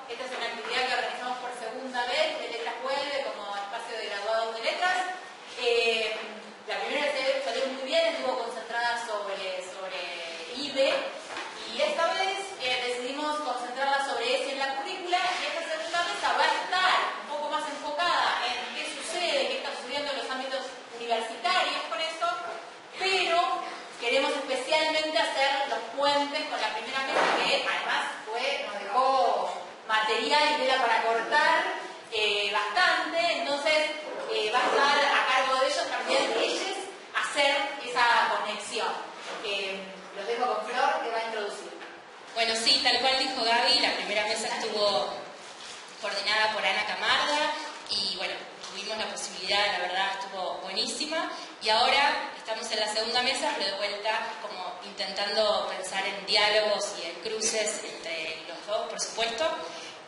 Esta es una actividad que organizamos por segunda vez de Letras Vuelve como espacio de graduados de letras. La primera vez salió muy bien, estuvo concentrada sobre IBE, y esta vez decidimos concentrarla sobre ESI en la currícula, y esta segunda mesa va a estar un poco más enfocada en qué sucede, qué está sucediendo en los ámbitos universitarios con esto, pero queremos especialmente hacer los puentes con la primera mesa, que además nos dejó material y tela para cortar bastante, entonces va a estar a cargo de ellos también, de ellos, hacer esa conexión. Los dejo con Flor, que va a introducir. Bueno, sí, tal cual dijo Gaby, la primera mesa estuvo coordinada por Ana Camarga y bueno, tuvimos la posibilidad, la verdad estuvo buenísima, y ahora estamos en la segunda mesa, pero de vuelta como intentando pensar en diálogos y en cruces entre los dos, por supuesto.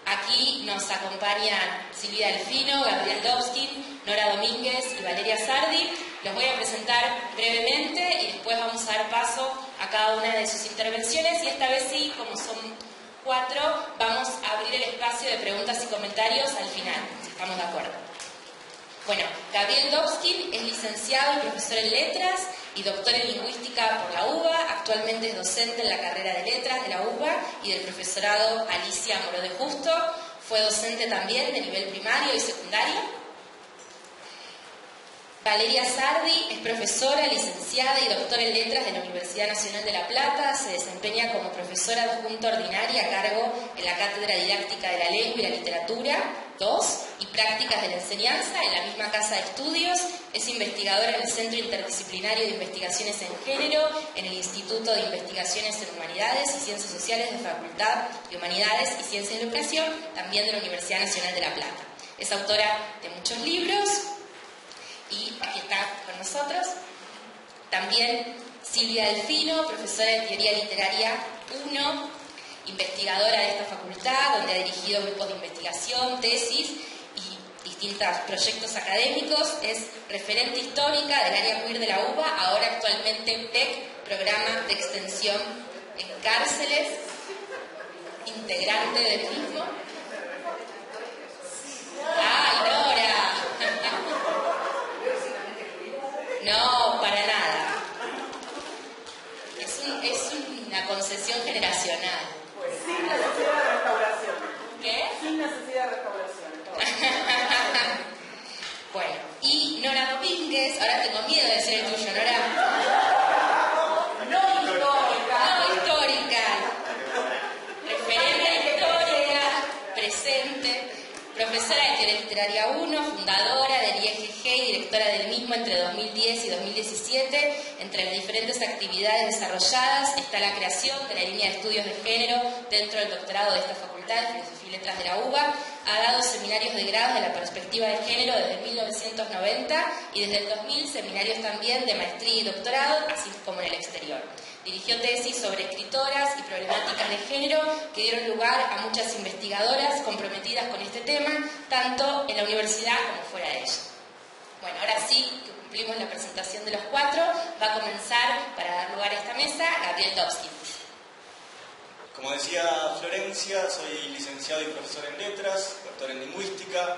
Aquí nos acompañan Silvia Delfino, Gabriel Dobskin, Nora Domínguez y Valeria Sardi. Los voy a presentar brevemente y después vamos a dar paso a cada una de sus intervenciones, y esta vez sí, como son 4, vamos a abrir el espacio de preguntas y comentarios al final, si estamos de acuerdo. Bueno, Gabriel Dobskin es licenciado y profesor en Letras y doctor en Lingüística por la UBA. Actualmente es docente en la carrera de Letras de la UBA y del profesorado Alicia Moró de Justo. Fue docente también de nivel primario y secundario. Valeria Sardi es profesora, licenciada y doctora en Letras de la Universidad Nacional de La Plata. Se desempeña como profesora adjunta ordinaria a cargo en la Cátedra Didáctica de la Lengua y la Literatura 2 y Prácticas de la Enseñanza en la misma casa de estudios. Es investigadora en el Centro Interdisciplinario de Investigaciones en Género, en el Instituto de Investigaciones en Humanidades y Ciencias Sociales de Facultad de Humanidades y Ciencias de la Educación, también de la Universidad Nacional de La Plata. Es autora de muchos libros. Y aquí está con nosotros también Silvia Delfino, profesora de Teoría Literaria 1, investigadora de esta facultad, donde ha dirigido grupos de investigación, tesis y distintos proyectos académicos. Es referente histórica del área queer de la UBA, ahora actualmente PEC, programa de extensión en cárceles, integrante del mismo. ¡Ay, Nora! No, para nada. Es una concesión generacional. Pues sin necesidad de restauración. ¿Qué? Sin necesidad de restauración. Bueno, y Nora Domínguez, ahora tengo miedo de decir el tuyo, Nora. No histórica. No histórica. Referente histórica, presente. Profesora de Teoría Literaria 1, fundadora del IEGG y directora del mismo entre 2010 y 2017. Entre las diferentes actividades desarrolladas está la creación de la línea de estudios de género dentro del doctorado de esta facultad de Filosofía y Letras de la UBA. Ha dado seminarios de grado de la perspectiva de género desde 1990 y desde el 2000 seminarios también de maestría y doctorado, así como en el exterior. Dirigió tesis sobre escritoras y problemáticas de género que dieron lugar a muchas investigadoras comprometidas con este tema, tanto en la universidad como fuera de ella. Bueno, ahora sí que cumplimos la presentación de los 4, va a comenzar, para dar lugar a esta mesa, Gabriel Dobskin. Como decía Florencia, soy licenciado y profesor en Letras, doctor en Lingüística,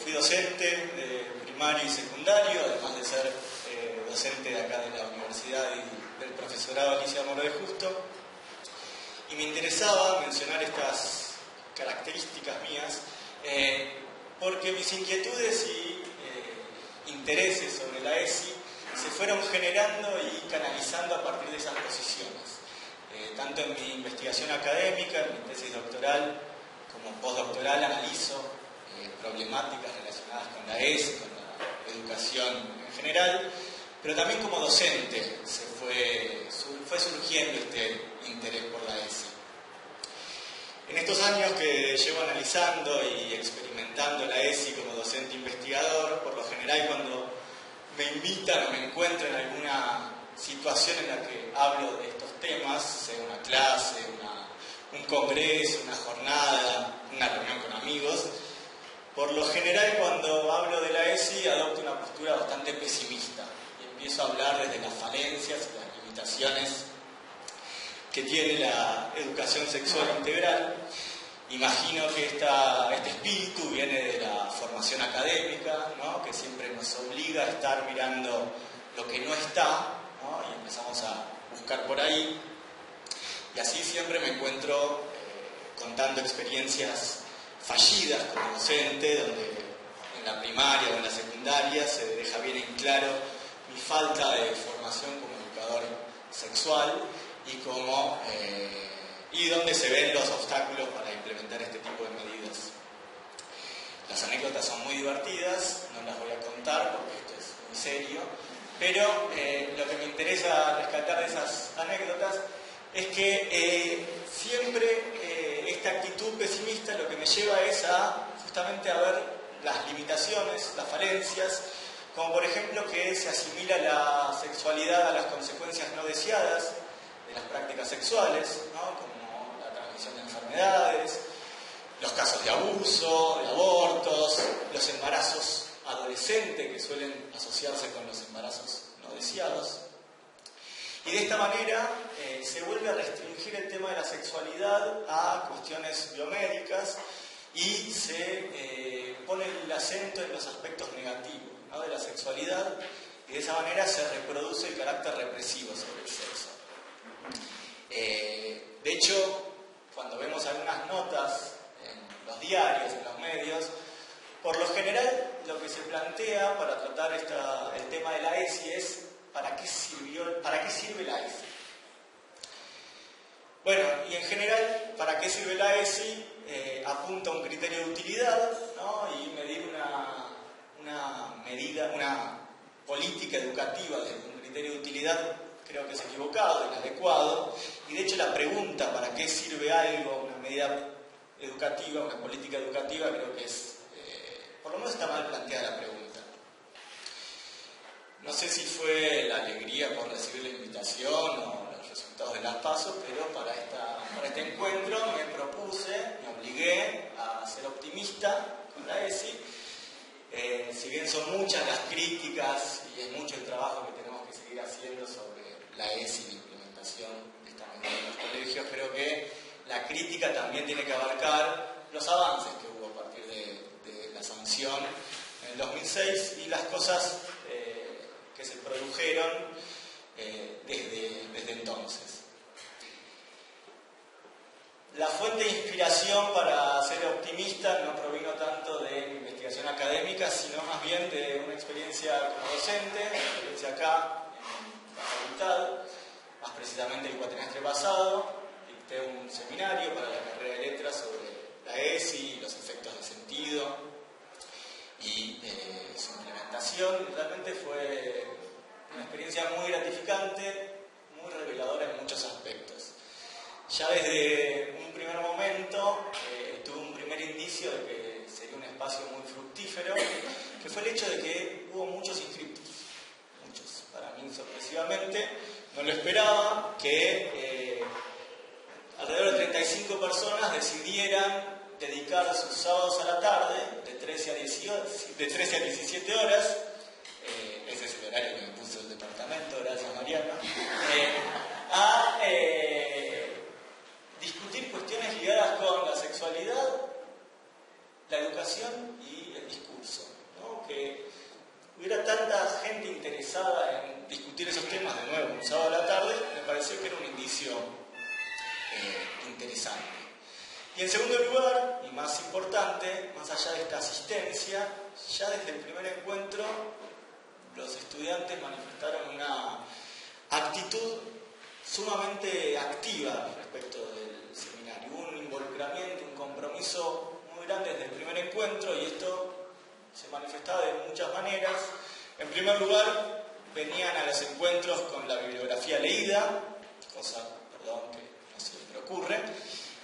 fui docente de primario y secundario, además de ser docente de acá de la universidad y del profesorado Alicia Moró de Justo, y me interesaba mencionar estas características mías porque mis inquietudes y intereses sobre la ESI se fueron generando y canalizando a partir de esas posiciones, tanto en mi investigación académica, en mi tesis doctoral como postdoctoral, analizo problemáticas relacionadas con la ESI, con la educación en general, pero también como docente fue surgiendo este interés por la ESI. En estos años que llevo analizando y experimentando la ESI como docente investigador, por lo general cuando me invitan o me encuentro en alguna situación en la que hablo de estos temas, sea una clase, un congreso, una jornada, una reunión con amigos, por lo general cuando hablo de la ESI adopto una postura bastante pesimista. Empiezo a hablar desde las falencias y las limitaciones que tiene la educación sexual integral Imagino que este espíritu viene de la formación académica, ¿no? Que siempre nos obliga a estar mirando lo que no está, ¿no? Y empezamos a buscar por ahí. Y así siempre me encuentro contando experiencias fallidas como docente, donde en la primaria o en la secundaria se deja bien en claro mi falta de formación como educador sexual y donde se ven los obstáculos para implementar este tipo de medidas. Las anécdotas son muy divertidas, no las voy a contar porque esto es muy serio, pero lo que me interesa rescatar de esas anécdotas es que siempre esta actitud pesimista lo que me lleva es justamente a ver las limitaciones, las falencias, como por ejemplo que se asimila la sexualidad a las consecuencias no deseadas de las prácticas sexuales, ¿no? Como la transmisión de enfermedades, los casos de abuso, de abortos, los embarazos adolescentes que suelen asociarse con los embarazos no deseados. Y de esta manera se vuelve a restringir el tema de la sexualidad a cuestiones biomédicas y se pone el acento en los aspectos negativos, ¿no? De la sexualidad, y de esa manera se reproduce el carácter represivo sobre el sexo. De hecho, cuando vemos algunas notas en los diarios, en los medios, por lo general lo que se plantea para tratar el tema de la ESI es ¿para qué sirve la ESI? Bueno, y en general, ¿para qué sirve la ESI? Apunta a un criterio de utilidad, ¿no? Y medir una política educativa desde un criterio de utilidad creo que es equivocado, inadecuado. Y de hecho la pregunta ¿para qué sirve algo? Una medida educativa, una política educativa, creo que es, por lo menos está mal planteada la pregunta. No sé si fue la alegría por recibir la invitación o los resultados de las PASO, pero para este encuentro me obligué a ser optimista con la ESI. Si bien son muchas las críticas y es mucho el trabajo que tenemos que seguir haciendo sobre la ESI y la implementación de esta medida en los colegios, creo que la crítica también tiene que abarcar los avances que hubo a partir de la sanción en el 2006 y las cosas que se produjeron desde entonces. La fuente de inspiración para ser optimista no provino tanto de investigación académica, sino más bien de una experiencia como docente, una experiencia acá en la facultad, más precisamente el cuatrimestre pasado. Dicté un seminario para la carrera de letras sobre la ESI, los efectos de sentido y su implementación. Realmente fue una experiencia muy gratificante, muy reveladora en muchos aspectos. Ya desde un primer momento tuve un primer indicio de que sería un espacio muy fructífero, que fue el hecho de que hubo muchos inscriptos, muchos, para mí sorpresivamente, no lo esperaba, que alrededor de 35 personas decidieran dedicar sus sábados a la tarde, de 13 a 17 horas, ese es el horario que me puso el departamento, gracias Mariana, a discutir cuestiones ligadas con la sexualidad, la educación y el discurso, ¿no? Que hubiera tanta gente interesada en discutir esos temas de nuevo un sábado a la tarde, me pareció que era un indicio interesante. Y en segundo lugar, y más importante, más allá de esta asistencia, ya desde el primer encuentro los estudiantes manifestaron una actitud sumamente activa respecto del seminario. Hubo un involucramiento, un compromiso muy grande desde el primer encuentro y esto se manifestaba de muchas maneras. En primer lugar, venían a los encuentros con la bibliografía leída, cosa, que no siempre ocurre,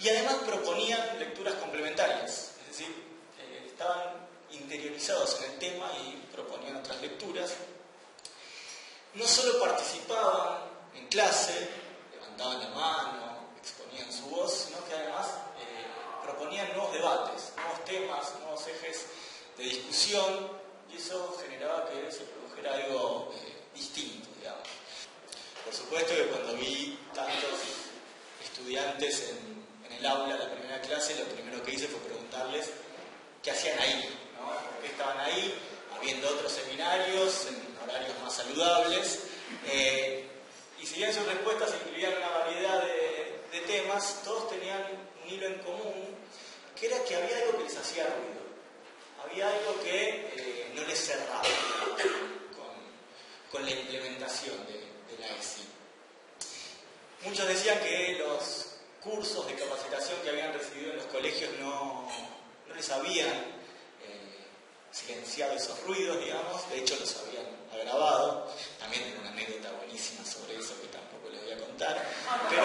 y además proponían lecturas complementarias, es decir, estaban interiorizados en el tema y proponían otras lecturas. No solo participaban en clase, levantaban la mano, exponían su voz, sino que además proponían nuevos debates, nuevos temas, nuevos ejes de discusión, y eso generaba que se produjera algo distinto, digamos. Por supuesto que cuando vi tantos estudiantes en el aula la primera clase, lo primero que hice fue preguntarles qué hacían ahí, ¿no? ¿Por qué estaban ahí? Habiendo otros seminarios en horarios más saludables. Y si bien sus respuestas incluían una variedad de temas, todos tenían un hilo en común, que era que había algo que les hacía ruido. Había algo que no les cerraba con la implementación de la ESI. Muchos decían que los cursos de capacitación que habían recibido en los colegios no les habían silenciado esos ruidos, digamos, de hecho los habían agravado. También tengo una anécdota buenísima sobre eso que tampoco les voy a contar, pero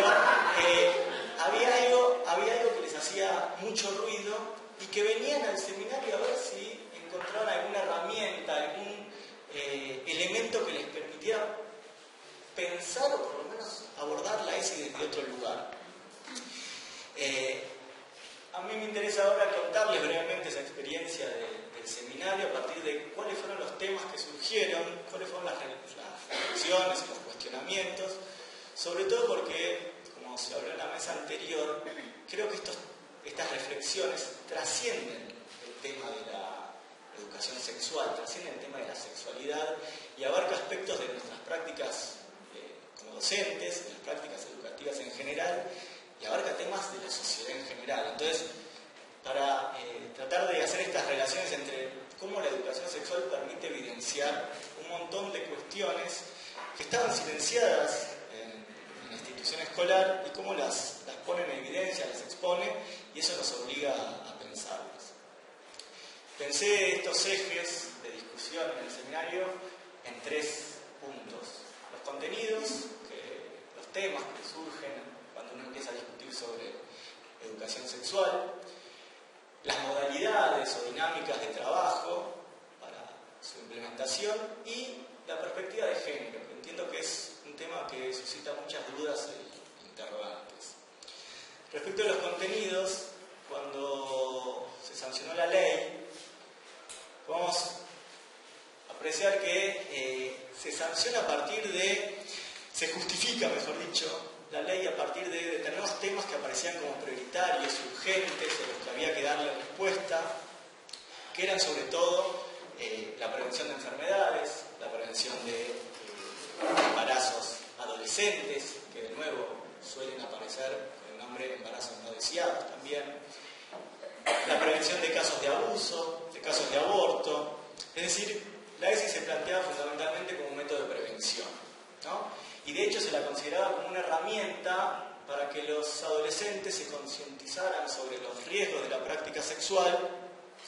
había algo que les hacía mucho ruido y que venían al seminario a ver si encontraban alguna herramienta, algún elemento que les permitiera pensar o por lo menos abordar la ESI desde otro lugar. A mí me interesa ahora contarles brevemente esa experiencia del seminario a partir de cuáles fueron los temas que surgieron, cuáles fueron las reflexiones y los cuestionamientos, sobre todo porque, como se habló en la mesa anterior, creo que estas reflexiones trascienden el tema de la educación sexual, trascienden el tema de la sexualidad y abarca aspectos de nuestras prácticas como docentes, de las prácticas educativas en general, y abarca temas de la sociedad en general. Entonces, para tratar de hacer estas relaciones entre cómo la educación sexual permite evidenciar un montón de cuestiones que estaban silenciadas en la institución escolar y cómo las pone en evidencia, las expone, y eso nos obliga a pensarlas. Pensé estos ejes de discusión en el seminario en 3 puntos. Los contenidos, los temas que surgen cuando uno empieza a discutir sobre educación sexual, las modalidades o dinámicas de trabajo para su implementación y la perspectiva de género, que entiendo que es un tema que suscita muchas dudas e interrogantes. Respecto a los contenidos, cuando se sancionó la ley, podemos apreciar que se sanciona a partir de, se justifica, mejor dicho, la ley a partir de determinados temas que aparecían como prioritarios, urgentes, a los que había que darle respuesta, que eran sobre todo la prevención de enfermedades, la prevención de embarazos adolescentes, que de nuevo suelen aparecer con el nombre de embarazos no deseados también, la prevención de casos de abuso, de casos de aborto. Es decir, la ESI se planteaba fundamentalmente como un método de prevención, ¿no? Y de hecho se la consideraba como una herramienta para que los adolescentes se concientizaran sobre los riesgos de la práctica sexual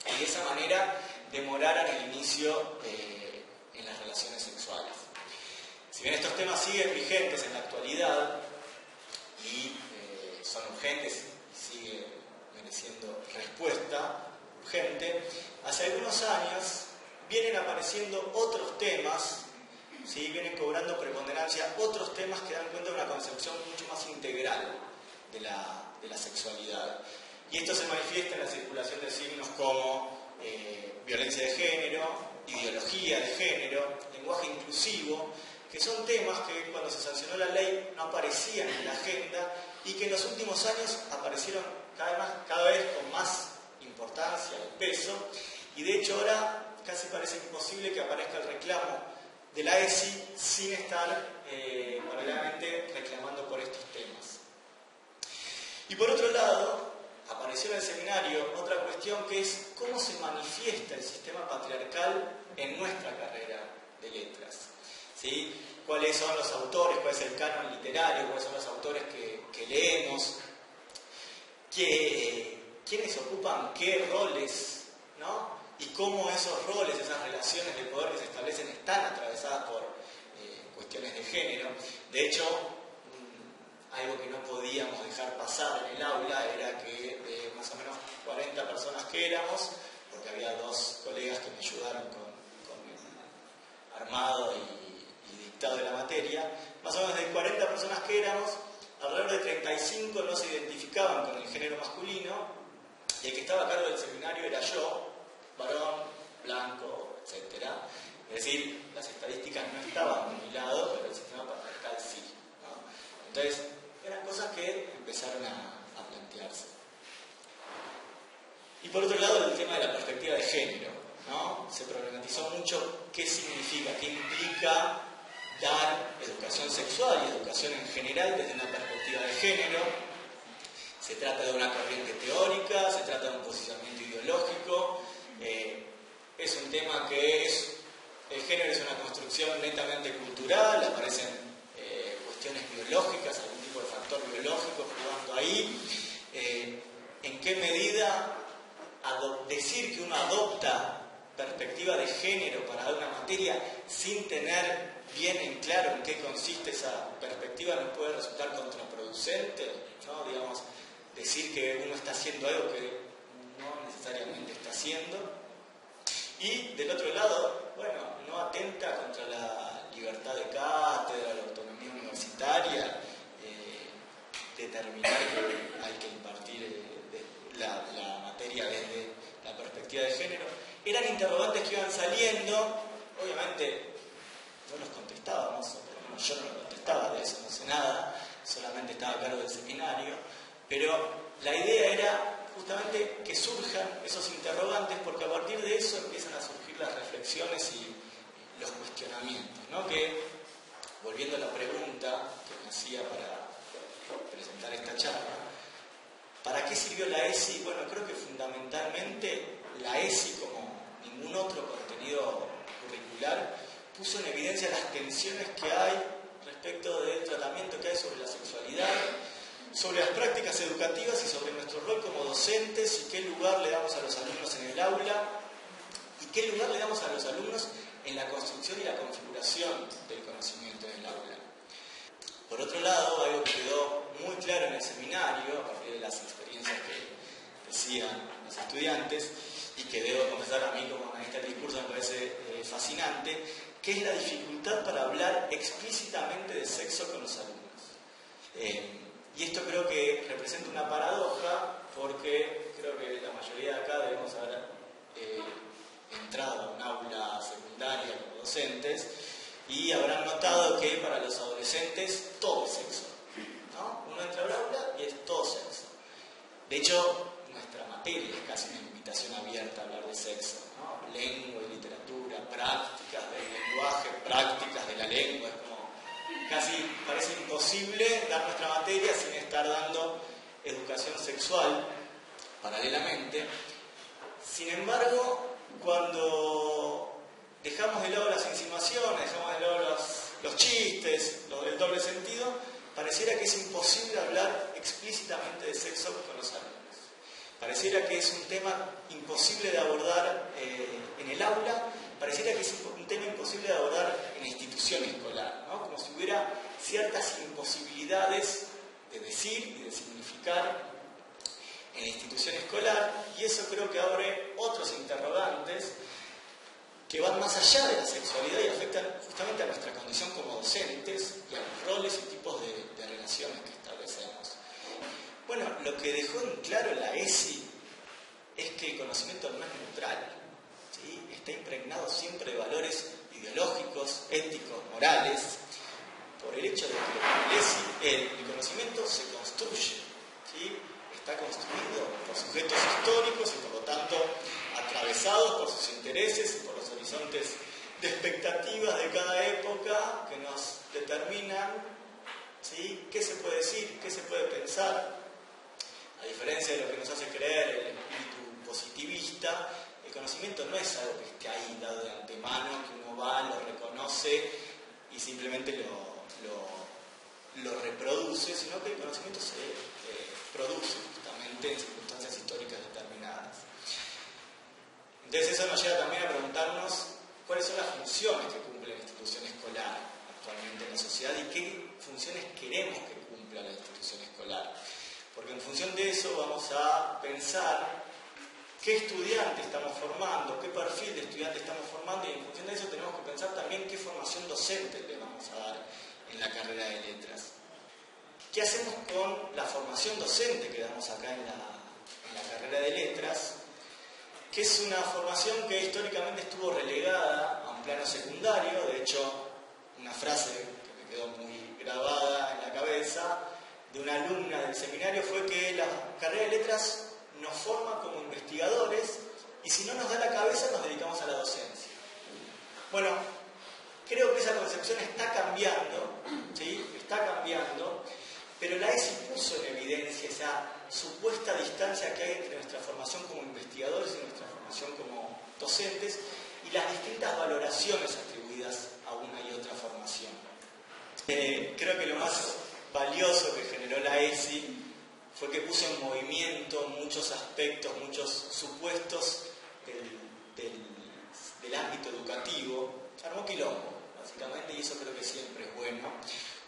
y de esa manera demoraran el inicio en las relaciones sexuales. Si bien estos temas siguen vigentes en la actualidad y son urgentes y siguen mereciendo respuesta urgente, hace algunos años vienen apareciendo otros temas, ¿sí? Vienen cobrando preponderancia otros temas que dan cuenta de una concepción mucho más integral de la sexualidad. Y esto se manifiesta en la circulación de signos como violencia de género, ideología de género, lenguaje inclusivo, que son temas que cuando se sancionó la ley no aparecían en la agenda y que en los últimos años aparecieron cada vez con más importancia y peso, y de hecho ahora casi parece imposible que aparezca el reclamo de la ESI sin estar paralelamente reclamando por estos temas. Y por otro lado, apareció en el seminario otra cuestión que es cómo se manifiesta el sistema patriarcal en nuestra carrera de letras. ¿Sí? ¿Cuáles son los autores? ¿Cuál es el canon literario? ¿Cuáles son los autores que leemos? ¿Quiénes ocupan qué roles? ¿No? Y cómo esos roles, esas relaciones de poder que se establecen están atravesadas por cuestiones de género. De hecho, algo que no podíamos dejar pasar en el aula era que de más o menos 40 personas que éramos, porque había 2 colegas que me ayudaron con el armado y dictado de la materia, más o menos de 40 personas que éramos, alrededor de 35 no se identificaban con el género masculino, y el que estaba a cargo del seminario era yo, varón, blanco, etc. Es decir, las estadísticas no estaban de mi lado, pero el sistema patriarcal sí, ¿no? Entonces, eran cosas que empezaron a plantear. ampliarse. Y por otro lado, el tema de la perspectiva de género, ¿no? Se problematizó mucho qué significa, qué implica dar educación sexual y educación en general desde una perspectiva de género. Se trata de una corriente teórica, se trata de un posicionamiento ideológico. Es un tema que el género es una construcción netamente cultural, aparecen cuestiones biológicas, algún tipo de factor biológico jugando ahí. ¿En qué medida decir que uno adopta perspectiva de género para dar una materia sin tener bien en claro en qué consiste esa perspectiva nos puede resultar contraproducente, ¿no? Digamos, decir que uno está haciendo algo que no necesariamente está haciendo. Y del otro lado, bueno, no atenta contra la libertad de cátedra, la autonomía universitaria, determinar que hay que impartir la materia desde la perspectiva de género. Eran interrogantes que iban saliendo, obviamente no los contestábamos, yo no lo contestaba, de eso no sé nada, solamente estaba a cargo del seminario, pero la idea era justamente que surjan esos interrogantes, porque a partir de eso empiezan a surgir las reflexiones y los cuestionamientos, ¿no? Que, volviendo a la pregunta que me hacía para presentar esta charla, ¿para qué sirvió la ESI? Bueno, creo que fundamentalmente la ESI, como ningún otro contenido curricular, puso en evidencia las tensiones que hay respecto del tratamiento que hay sobre la sexualidad, sobre las prácticas educativas y sobre nuestro rol como docentes y qué lugar le damos a los alumnos en el aula y qué lugar le damos a los alumnos en la construcción y la configuración del conocimiento en el aula. Por otro lado, algo que quedó muy claro en el seminario, a partir de las experiencias que decían los estudiantes, y que debo confesar a mí como analista del discurso me parece fascinante, que es la dificultad para hablar explícitamente de sexo con los alumnos. Y esto creo que representa una paradoja, porque creo que la mayoría de acá debemos haber entrado a un aula secundaria como docentes, y habrán notado que para los adolescentes todo es sexo, ¿no? Uno entra al aula y es todo sexo. De hecho, nuestra materia es casi una invitación abierta a hablar de sexo, ¿no? Lengua y literatura, prácticas del lenguaje, prácticas de la lengua. Es como casi parece imposible dar nuestra materia sin estar dando educación sexual paralelamente. Sin embargo, cuando dejamos de lado las insinuaciones, dejamos de lado los chistes, el doble sentido, pareciera que es imposible hablar explícitamente de sexo con los alumnos. Pareciera que es un tema imposible de abordar en el aula, pareciera que es un tema imposible de abordar en la institución escolar, ¿no? Como si hubiera ciertas imposibilidades de decir y de significar en la institución escolar, y eso creo que abre otros interrogantes que van más allá de la sexualidad y afectan justamente a nuestra condición como docentes y a los roles y tipos de relaciones que establecemos. Bueno, lo que dejó en claro la ESI es que el conocimiento no es neutral, ¿sí? Está impregnado siempre de valores ideológicos, éticos, morales, por el hecho de que el conocimiento se construye, ¿sí? Está construido por sujetos históricos y por lo tanto atravesados por sus intereses y por los horizontes de expectativas de cada época que nos determinan, ¿sí? Qué se puede decir, qué se puede pensar. A diferencia de lo que nos hace creer el espíritu positivista, el conocimiento no es algo que esté ahí dado de antemano, que uno va, lo reconoce y simplemente lo reproduce, sino que el conocimiento se produce justamente en circunstancias históricas determinadas. Entonces eso nos lleva también a preguntarnos cuáles son las funciones que cumple la institución escolar actualmente en la sociedad y qué funciones queremos que cumpla la institución escolar. Porque en función de eso vamos a pensar qué estudiante estamos formando, qué perfil de estudiante estamos formando, y en función de eso tenemos que pensar también qué formación docente le vamos a dar en la carrera de letras. ¿Qué hacemos con la formación docente que damos acá en la carrera de letras? Que es una formación que históricamente estuvo relegada a un plano secundario. De hecho, una frase que me quedó muy grabada en la cabeza de una alumna del seminario fue que la carrera de letras nos forma como investigadores y si no nos da la cabeza nos dedicamos a la docencia. Bueno, creo que esa concepción está cambiando, ¿sí? Está cambiando, pero la ESI puso en evidencia esa supuesta distancia que hay entre nuestra formación como investigadores y nuestra formación como docentes y las distintas valoraciones atribuidas a una y otra formación. Creo que lo más valioso que generó la ESI fue que puso en movimiento muchos aspectos, muchos supuestos del ámbito educativo. Armó quilombo, básicamente, y eso creo que siempre es bueno.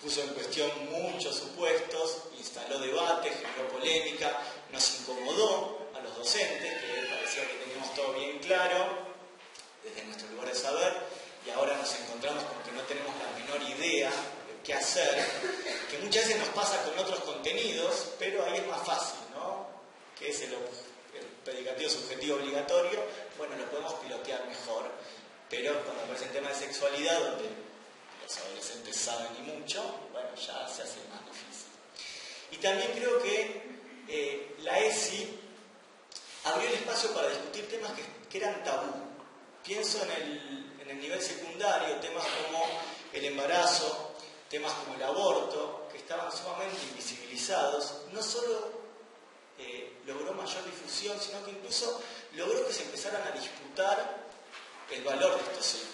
Puso en cuestión muchos supuestos, instaló debate, generó polémica, nos incomodó a los docentes, que parecía que teníamos todo bien claro desde nuestro lugar de saber, y ahora nos encontramos con que no tenemos la menor idea de qué hacer, que muchas veces nos pasa con otros contenidos, pero ahí es más fácil, ¿no? Que es el predicativo subjetivo obligatorio, bueno, lo podemos pilotear mejor, pero cuando aparece el tema de sexualidad, donde los adolescentes saben y mucho, bueno, ya se hace más difícil. Y también creo que la ESI abrió el espacio para discutir temas que eran tabú. Pienso en el nivel secundario, temas como el embarazo, temas como el aborto, que estaban sumamente invisibilizados. No solo logró mayor difusión, sino que incluso logró que se empezaran a disputar el valor de estos hechos.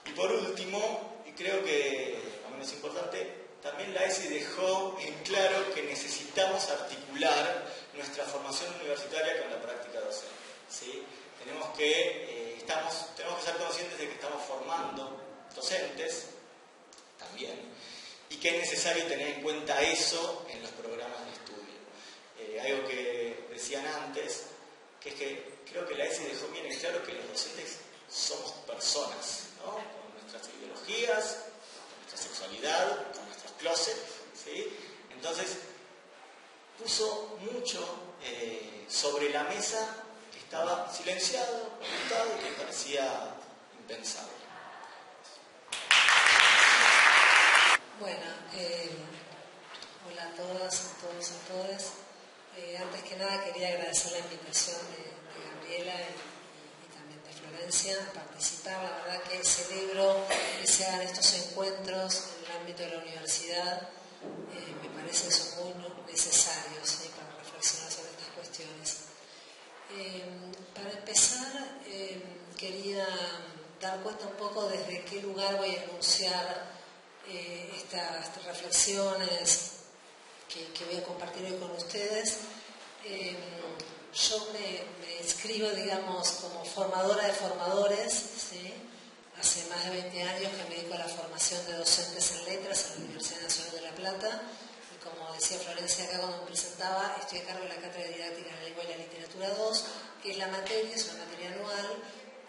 Y por último, y creo que no menos importante, también la ESI dejó en claro que necesitamos articular nuestra formación universitaria con la práctica docente, ¿sí? Tenemos que ser conscientes de que estamos formando docentes también y que es necesario tener en cuenta eso en los programas de estudio. Algo que decían antes, que es que creo que la ESI dejó bien en claro que los docentes somos personas, ¿no? Con nuestras ideologías, con nuestra sexualidad, con nuestros closets, ¿sí? Entonces, puso mucho sobre la mesa que estaba silenciado, ocultado y que parecía impensable. Bueno, hola a todas, a todos, a todas. Antes que nada quería agradecer la invitación de Gabriela y también de Florencia a participar. La verdad que celebro que se hagan estos encuentros en el ámbito de la universidad. Me parece que son muy necesarios, ¿sí? Para reflexionar sobre estas cuestiones. Para empezar, quería dar cuenta un poco desde qué lugar voy a enunciar estas reflexiones que voy a compartir hoy con ustedes. Yo me inscribo, digamos, como formadora de formadores, ¿sí? Hace más de 20 años que me dedico a la formación de docentes en letras en la Universidad Nacional de La Plata. Y como decía Florencia acá cuando me presentaba, estoy a cargo de la Cátedra de Didáctica de la Lengua y la Literatura 2, que es la materia, es una materia anual,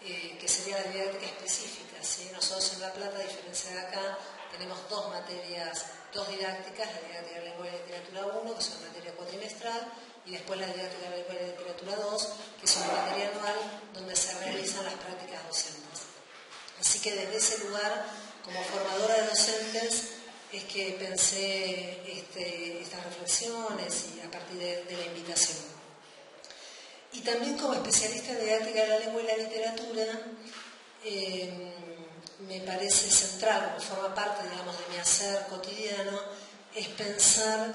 que sería la didáctica específica, ¿sí? Nosotros en La Plata, a diferencia de acá, tenemos dos materias, dos didácticas, la didáctica de la Lengua y la Literatura 1, que es una materia cuatrimestral, y después la didáctica de la Lengua y la Literatura 2, que es una materia anual donde se realizan las prácticas docentes. Así que desde ese lugar, como formadora de docentes, es que pensé estas reflexiones y a partir de la invitación. Y también como especialista en didáctica de la lengua y la literatura, me parece central, como forma parte, digamos, de mi hacer cotidiano, es pensar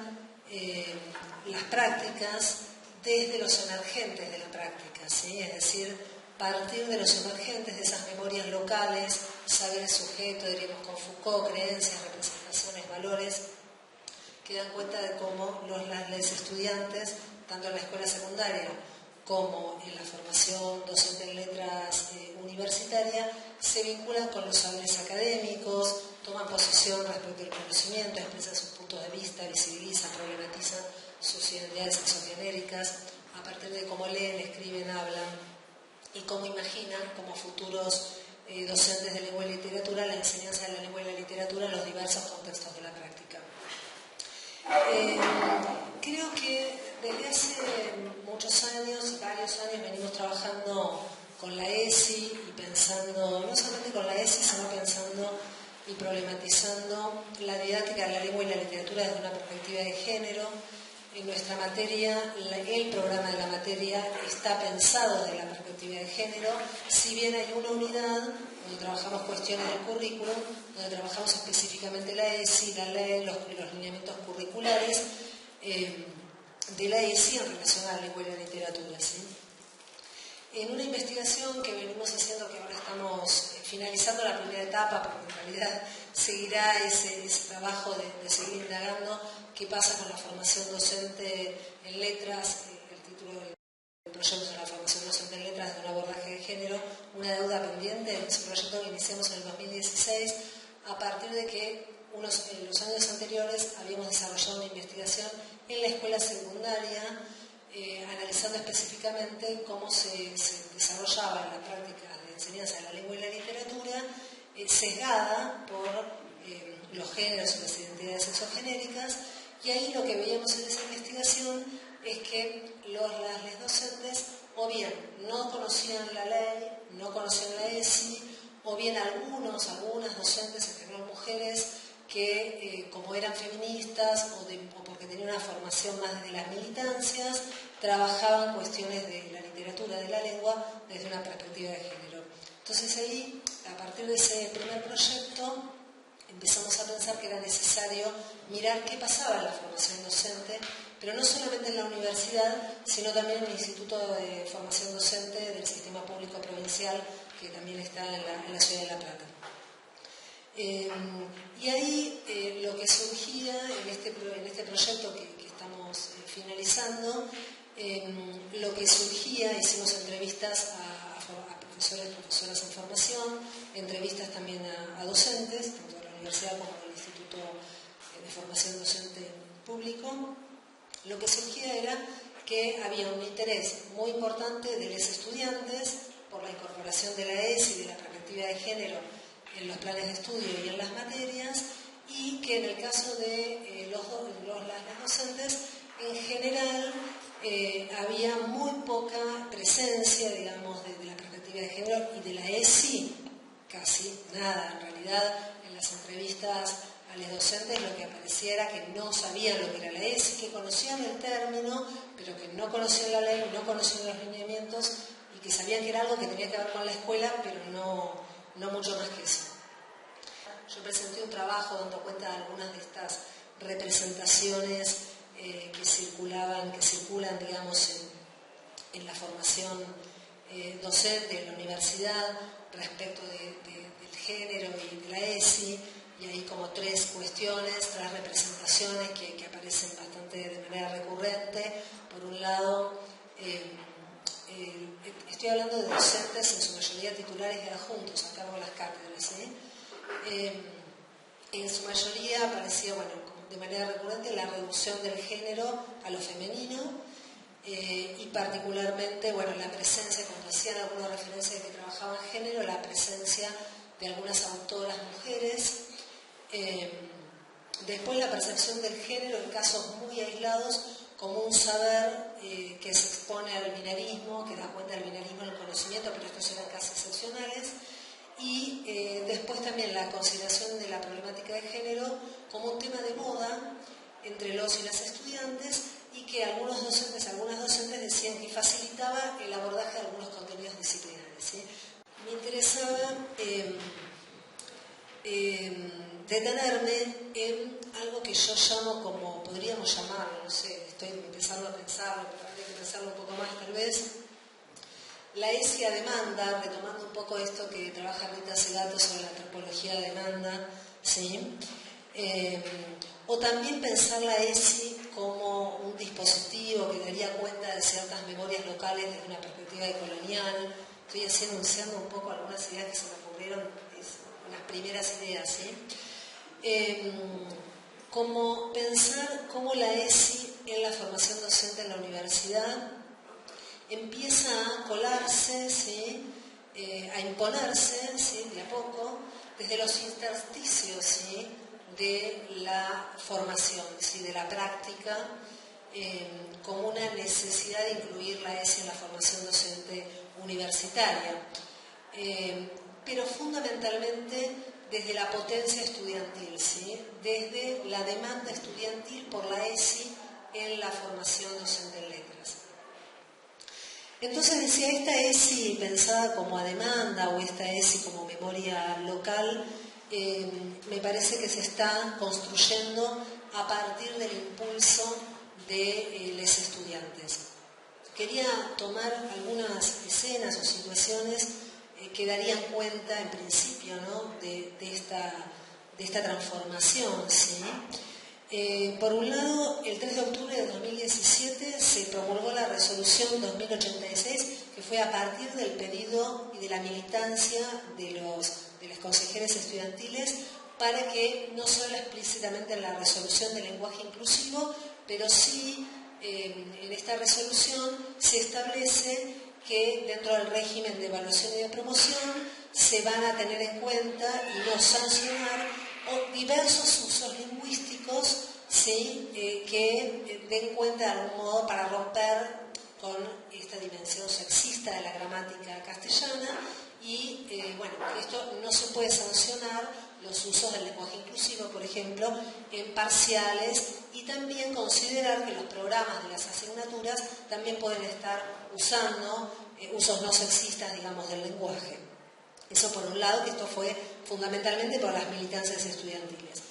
las prácticas desde los emergentes de la práctica, ¿sí? Es decir, partir de los emergentes, de esas memorias locales, saberes sujeto, diríamos con Foucault, creencias, representaciones, valores, que dan cuenta de cómo los estudiantes, tanto en la escuela secundaria como en la formación docente en letras universitaria, se vinculan con los saberes académicos, toman posición respecto al conocimiento, expresan sus puntos de vista, visibilizan, problematizan sus identidades sexogenéricas, a partir de cómo leen, escriben, hablan y cómo imaginan como futuros docentes de lengua y literatura la enseñanza de la lengua y la literatura en los diversos contextos de la práctica. Creo que desde hace muchos años, varios años, venimos trabajando con la ESI y pensando, no solamente con la ESI, sino pensando y problematizando la didáctica de la lengua y la literatura desde una perspectiva de género. En nuestra materia, el programa de la materia está pensado desde la perspectiva de género, si bien hay una unidad donde trabajamos cuestiones del currículum, donde trabajamos específicamente la ESI, la ley, los lineamientos curriculares de la ESI en relación a la lengua y la literatura, ¿sí? En una investigación que venimos haciendo, que ahora estamos finalizando la primera etapa, porque en realidad seguirá ese trabajo de seguir indagando qué pasa con la formación docente en letras, el título del proyecto es la formación docente en letras de un abordaje de género, una deuda pendiente. Es un proyecto que iniciamos en el 2016 a partir de que en los años anteriores habíamos desarrollado una investigación en la escuela secundaria, analizando específicamente cómo se desarrollaba la práctica de enseñanza de la lengua y la literatura, sesgada por los géneros y las identidades sexogenéricas, y ahí lo que veíamos en esa investigación es que las docentes o bien no conocían la ley, no conocían la ESI, o bien algunas docentes, en general mujeres, que como eran feministas o porque tenían una formación más desde las militancias, trabajaban cuestiones de la literatura, de la lengua, desde una perspectiva de género. Entonces ahí, a partir de ese primer proyecto, empezamos a pensar que era necesario mirar qué pasaba en la formación docente, pero no solamente en la universidad, sino también en el Instituto de Formación Docente del Sistema Público Provincial, que también está en la ciudad de La Plata. Y ahí lo que surgía en este proyecto que estamos finalizando, lo que surgía, hicimos entrevistas a profesores y profesoras en formación, entrevistas también a docentes, tanto de la universidad como del Instituto de Formación Docente Público. Lo que surgía era que había un interés muy importante de los estudiantes por la incorporación de la ESI y de la perspectiva de género en los planes de estudio y en las materias, y que en el caso de las docentes, en general, había muy poca presencia, digamos, de la perspectiva de género y de la ESI, casi nada. En realidad, en las entrevistas a los docentes lo que aparecía era que no sabían lo que era la ESI, que conocían el término, pero que no conocían la ley, no conocían los lineamientos, y que sabían que era algo que tenía que ver con la escuela, pero no mucho más que eso. Yo presenté un trabajo dando cuenta de algunas de estas representaciones que circulan, digamos, en la formación docente en la universidad respecto del género y de la ESI, y hay como tres representaciones que aparecen bastante de manera recurrente. Por un lado, estoy hablando de docentes, en su mayoría titulares y adjuntos, a cargo de las cátedras, ¿sí? En su mayoría aparecía, de manera recurrente, la reducción del género a lo femenino, y particularmente, la presencia, cuando hacían alguna referencia de que trabajaban género, la presencia de algunas autoras mujeres. Después, la percepción del género en casos muy aislados como un saber que se expone al binarismo, que da cuenta del binarismo en el conocimiento, pero estos eran casos excepcionales. Y después también la consideración de la problemática de género como un tema de moda entre los y las estudiantes, y que algunas docentes decían que facilitaba el abordaje de algunos contenidos disciplinares, ¿sí? Me interesaba detenerme en algo que yo llamo, como podríamos llamarlo, no sé, estoy empezando a pensarlo, pero habría que pensarlo un poco más tal vez, la ESI a demanda, retomando un poco esto que trabaja Rita Segato sobre la antropología de demanda, ¿sí? O también pensar la ESI como un dispositivo que daría cuenta de ciertas memorias locales desde una perspectiva decolonial. Estoy enunciando un poco algunas ideas que se me ocurrieron, las primeras ideas, ¿sí? Como pensar cómo la ESI en la formación docente en la universidad empieza a colarse, ¿sí? A imponerse, ¿sí? De a poco, desde los intersticios, ¿sí? De la formación, ¿sí? De la práctica, como una necesidad de incluir la ESI en la formación docente universitaria. Pero fundamentalmente desde la potencia estudiantil, ¿sí? Desde la demanda estudiantil por la ESI en la formación docente en letras. Entonces decía, esta ESI pensada como a demanda o esta ESI como memoria local, me parece que se está construyendo a partir del impulso de los estudiantes. Quería tomar algunas escenas o situaciones que darían cuenta, en principio, ¿no? de esta transformación, ¿sí? Por un lado, el 3 de octubre de 2017 se promulgó la resolución 2086, que fue a partir del pedido y de la militancia de los consejeros estudiantiles para que, no solo explícitamente en la resolución del lenguaje inclusivo, pero sí en esta resolución se establece que dentro del régimen de evaluación y de promoción se van a tener en cuenta y no sancionar diversos usos lingüísticos, ¿sí? Que den cuenta de algún modo para romper con esta dimensión sexista de la gramática castellana y bueno, esto no se puede sancionar los usos del lenguaje inclusivo, por ejemplo, en parciales, y también considerar que los programas de las asignaturas también pueden estar usando usos no sexistas, digamos, del lenguaje. Eso por un lado, que esto fue fundamentalmente por las militancias estudiantiles.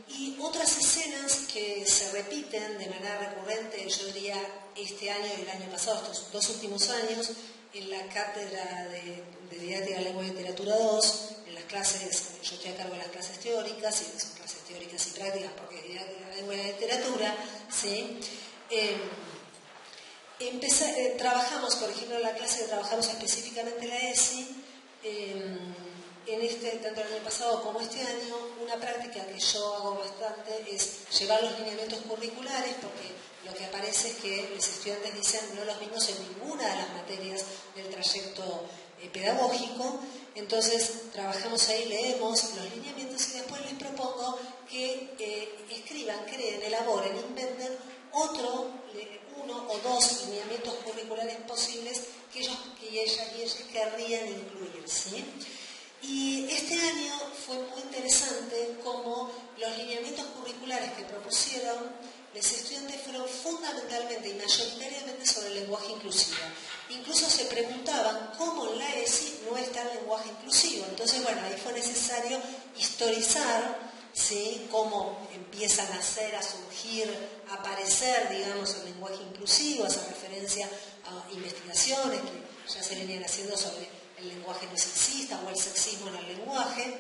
Y otras escenas que se repiten de manera recurrente, yo diría este año y el año pasado, estos 2 últimos años, en la cátedra de Didáctica de Lengua y Literatura 2, en las clases, yo estoy a cargo de las clases teóricas, y son clases teóricas y prácticas porque es Didáctica de la Lengua y la Literatura, ¿sí? Trabajamos, por ejemplo, en la clase que trabajamos específicamente la ESI, tanto el año pasado como este año, una práctica que yo hago bastante es llevar los lineamientos curriculares, porque lo que aparece es que los estudiantes dicen no los vimos en ninguna de las materias del trayecto pedagógico. Entonces trabajamos ahí, leemos los lineamientos y después les propongo que escriban, creen, elaboren, inventen uno o 2 lineamientos curriculares posibles que ellos y ellas querrían incluir, ¿sí? Y este año fue muy interesante cómo los lineamientos curriculares que propusieron los estudiantes fueron fundamentalmente y mayoritariamente sobre el lenguaje inclusivo. Incluso se preguntaban cómo en la ESI no está el lenguaje inclusivo. Entonces, bueno, ahí fue necesario historizar, ¿sí? Cómo empieza a nacer, a surgir, a aparecer, digamos, el lenguaje inclusivo, hacer referencia a investigaciones que ya se venían haciendo sobre el lenguaje no sexista o el sexismo en el lenguaje,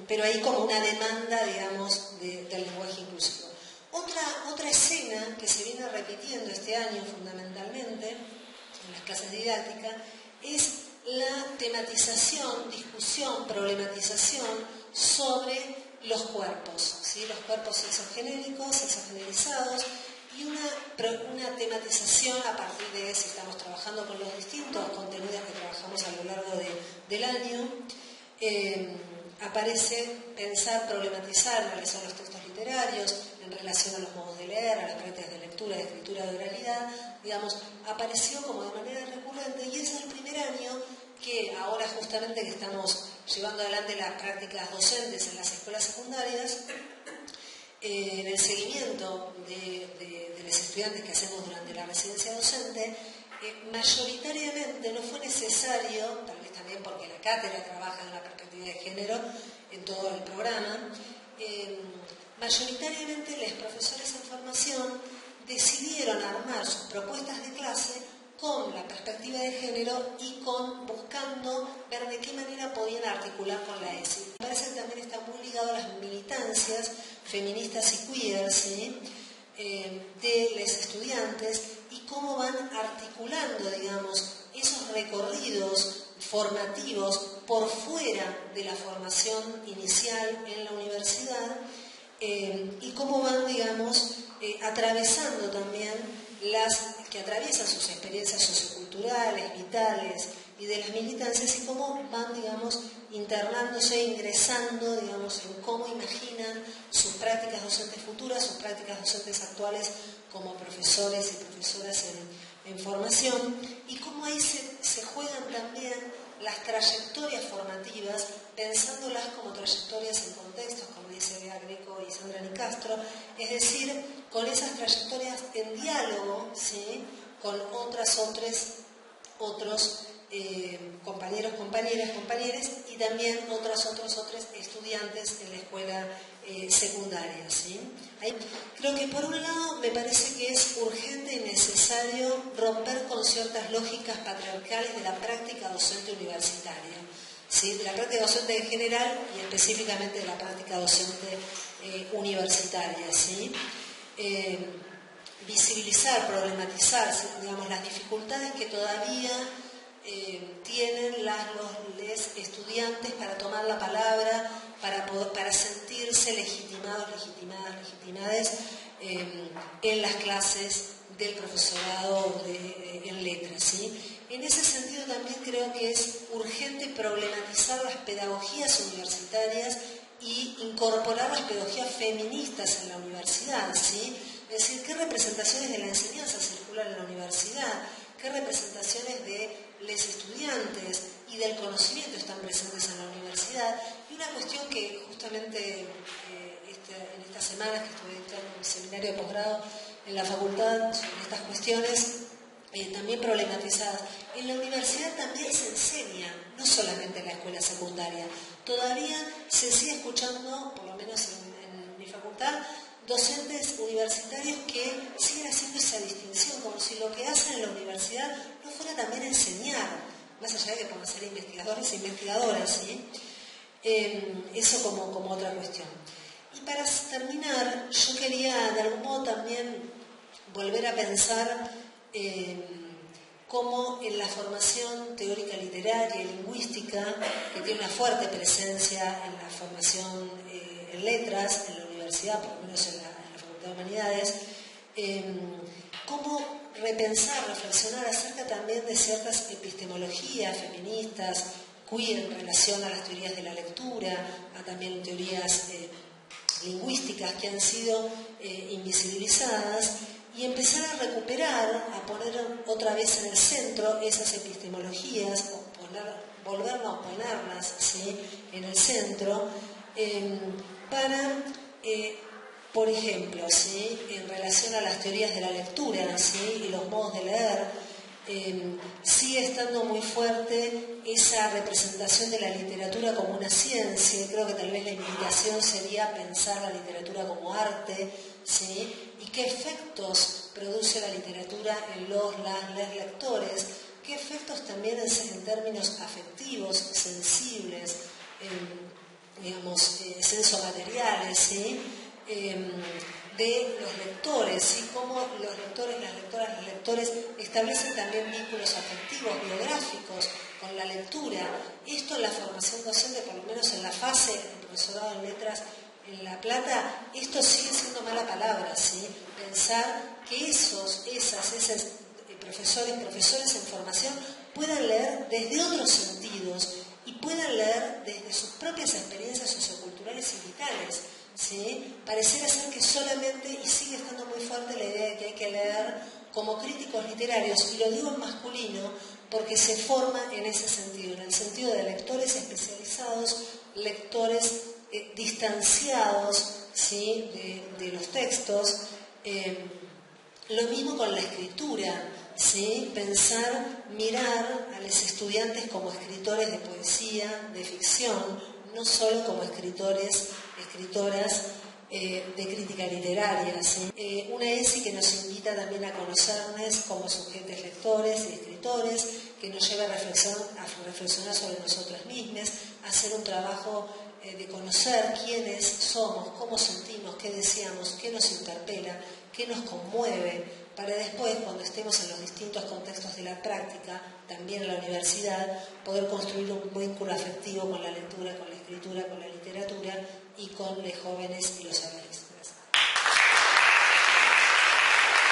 pero ahí como una demanda, digamos, del lenguaje inclusivo. Otra escena que se viene repitiendo este año fundamentalmente en las clases de didáctica es la tematización, discusión, problematización sobre los cuerpos, ¿sí? Los cuerpos sexogenéricos, sexogenerizados, y una tematización a partir de si estamos trabajando con los distintos contenidos que trabajamos a lo largo del año. Aparece pensar, problematizar, realizar los textos literarios en relación a los modos de leer, a las prácticas de lectura, de escritura, de oralidad, digamos, apareció como de manera recurrente, y es el primer año que ahora justamente que estamos llevando adelante las prácticas docentes en las escuelas secundarias, en el seguimiento de los estudiantes que hacemos durante la residencia docente, mayoritariamente no fue necesario, tal vez también porque la cátedra trabaja en la perspectiva de género en todo el programa, mayoritariamente los profesores en formación decidieron armar sus propuestas de clase con la perspectiva de género y buscando ver de qué manera podían articular con la ESI. Me parece que también está muy ligado a las militancias feministas y queer, ¿sí? De los estudiantes, y cómo van articulando, digamos, esos recorridos formativos por fuera de la formación inicial en la universidad, y cómo van, digamos, atravesando también que atraviesan sus experiencias socioculturales, vitales y de las militancias, y cómo van, digamos, internándose, ingresando, digamos, en cómo imaginan sus prácticas docentes futuras, sus prácticas docentes actuales como profesores y profesoras en formación, y cómo ahí se juegan también las trayectorias formativas, pensándolas como trayectorias en contextos, como dice Bea Greco y Sandra Nicastro, es decir, con esas trayectorias en diálogo, ¿sí?, con otros compañeros, compañeras, compañeres y también otros estudiantes en la escuela secundaria, ¿sí? Creo que por un lado me parece que es urgente y necesario romper con ciertas lógicas patriarcales de la práctica docente universitaria, ¿sí?, de la práctica docente en general y específicamente de la práctica docente universitaria, ¿sí? Visibilizar, problematizar, digamos, las dificultades que todavía tienen los estudiantes para tomar la palabra, para sentirse legitimadas en las clases del profesorado en letras, ¿sí? En ese sentido también creo que es urgente problematizar las pedagogías universitarias y incorporar las pedagogías feministas en la universidad, ¿sí? Es decir, qué representaciones de la enseñanza circulan en la universidad, qué representaciones de los estudiantes y del conocimiento están presentes en la universidad. Y una cuestión que justamente en estas semanas que estuve dictando un seminario de posgrado en la facultad sobre estas cuestiones, también problematizadas. En la universidad también se enseña, no solamente en la escuela secundaria. Todavía se sigue escuchando, por lo menos en mi facultad, docentes universitarios que siguen haciendo esa distinción, como si lo que hacen en la universidad no fuera también enseñar, más allá de que puedan ser investigadores e investigadoras, ¿sí? Eso como otra cuestión. Y para terminar, yo quería de algún modo también volver a pensar cómo en la formación teórica literaria y lingüística, que tiene una fuerte presencia en la formación en letras, en la universidad, por lo menos en la Facultad de Humanidades, cómo repensar, reflexionar acerca también de ciertas epistemologías feministas, queer en relación a las teorías de la lectura, a también teorías lingüísticas que han sido invisibilizadas, y empezar a recuperar, a poner otra vez en el centro esas epistemologías, volvernos a ponerlas, ¿sí?, en el centro, para, por ejemplo, ¿sí?, en relación a las teorías de la lectura, ¿sí?, y los modos de leer, sigue estando muy fuerte esa representación de la literatura como una ciencia. Creo que tal vez la invitación sería pensar la literatura como arte, ¿sí?, y qué efectos produce la literatura en los lectores, qué efectos también en términos afectivos, sensibles, digamos, sensomateriales, ¿sí?, de los lectores, ¿sí?, cómo los lectores, las lectoras, los lectores establecen también vínculos afectivos, biográficos con la lectura. Esto en la formación docente, por lo menos en la fase del profesorado en letras en La Plata, esto sigue siendo mala palabra, ¿sí? Pensar que esos profesores en formación puedan leer desde otros sentidos y puedan leer desde sus propias experiencias socioculturales y vitales, ¿sí? Pareciera ser que solamente, y sigue estando muy fuerte la idea de que hay que leer como críticos literarios, y lo digo en masculino porque se forma en ese sentido, en el sentido de lectores especializados, lectores distanciados, ¿sí?, de los textos. Lo mismo con la escritura, ¿sí? Pensar, mirar a los estudiantes como escritores de poesía, de ficción, no solo como escritoras de crítica literaria, ¿sí? Una ESI que nos invita también a conocernos como sujetos lectores y escritores, que nos lleva a reflexionar sobre nosotras mismas, a hacer un trabajo de conocer quiénes somos, cómo sentimos, qué deseamos, qué nos interpela, qué nos conmueve, para después, cuando estemos en los distintos contextos de la práctica, también en la universidad, poder construir un vínculo afectivo con la lectura, con la escritura, con la literatura y con los jóvenes y los saberes.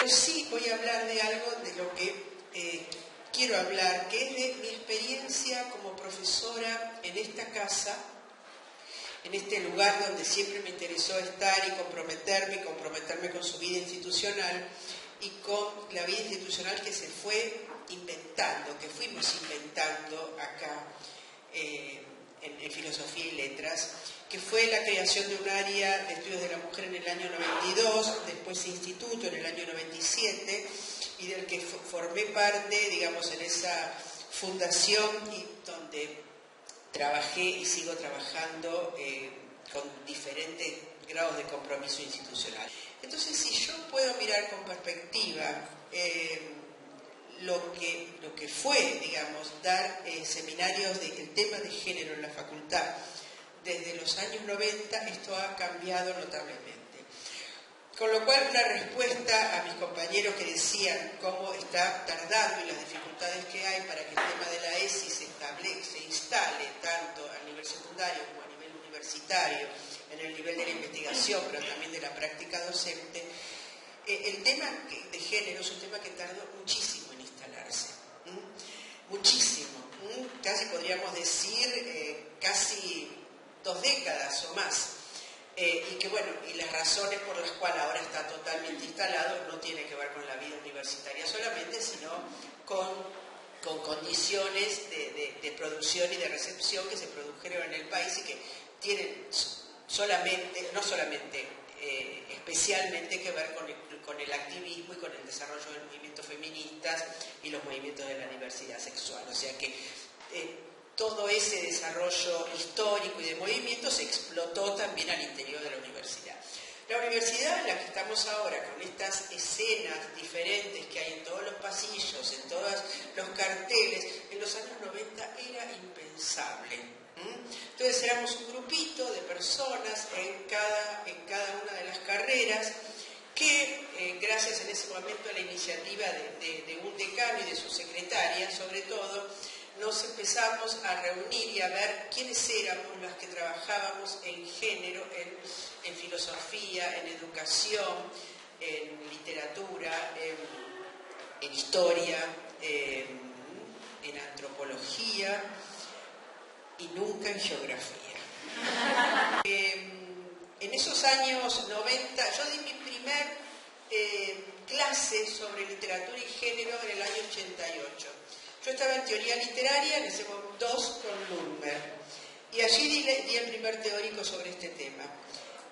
Sí, voy a hablar de algo de lo que quiero hablar, que es de mi experiencia como profesora en esta casa, en este lugar donde siempre me interesó estar y comprometerme con su vida institucional y con la vida institucional que se fue inventando, que fuimos inventando acá en Filosofía y Letras, que fue la creación de un área de estudios de la mujer en el año 92, después instituto en el año 97, y del que formé parte, digamos, en esa fundación y donde trabajé y sigo trabajando con diferentes grados de compromiso institucional. Entonces, si yo puedo mirar con perspectiva lo que fue, digamos, dar seminarios del tema de género en la facultad desde los años 90, esto ha cambiado notablemente. Con lo cual, una respuesta a mis compañeros que decían cómo está tardando y las dificultades que hay para que el tema de la ESI se instale tanto a nivel secundario como a nivel universitario, en el nivel de la investigación, pero también de la práctica docente, el tema de género es un tema que tardó muchísimo en instalarse. Muchísimo. Casi podríamos decir casi 2 décadas o más. Y que bueno, y las razones por las cuales ahora está totalmente instalado no tienen que ver con la vida universitaria solamente, sino con condiciones de producción y de recepción que se produjeron en el país y que tienen especialmente que ver con el activismo y con el desarrollo de movimientos feministas y los movimientos de la diversidad sexual. O sea que todo ese desarrollo histórico y de movimiento se explotó también al interior de la universidad. La universidad en la que estamos ahora, con estas escenas diferentes que hay en todos los pasillos, en todos los carteles, en los años 90 era impensable. Entonces éramos un grupito de personas en cada una de las carreras que, gracias en ese momento a la iniciativa de un decano y de su secretaria, sobre todo, nos empezamos a reunir y a ver quiénes éramos las que trabajábamos en género, en filosofía, en educación, en literatura, en historia, en antropología y nunca en geografía. En esos años 90, yo di mi primer clase sobre literatura y género en el año 88. Yo estaba en teoría literaria, en ese momento 2 con Lundberg, y allí di el primer teórico sobre este tema.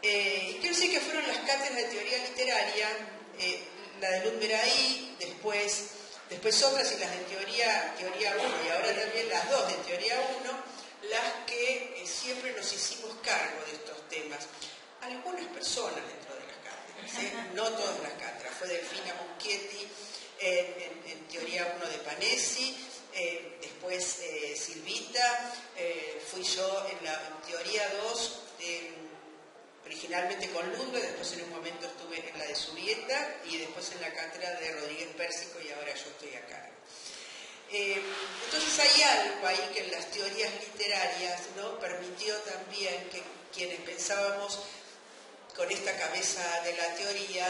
Y quiero decir que fueron las cátedras de teoría literaria, la de Lundberg ahí, después otras y las de teoría 1, y ahora también las 2 de teoría 1, las que siempre nos hicimos cargo de estos temas. Algunas personas dentro de las cátedras, no todas las cátedras, fue Delfina Muschietti en teoría 1 de Panesi, después Silvita, fui yo en teoría 2, originalmente con Lundberg, después en un momento estuve en la de Zubieta y después en la cátedra de Rodríguez Pérsico y ahora yo estoy acá. Entonces hay algo ahí que en las teorías literarias, ¿no?, permitió también que quienes pensábamos con esta cabeza de la teoría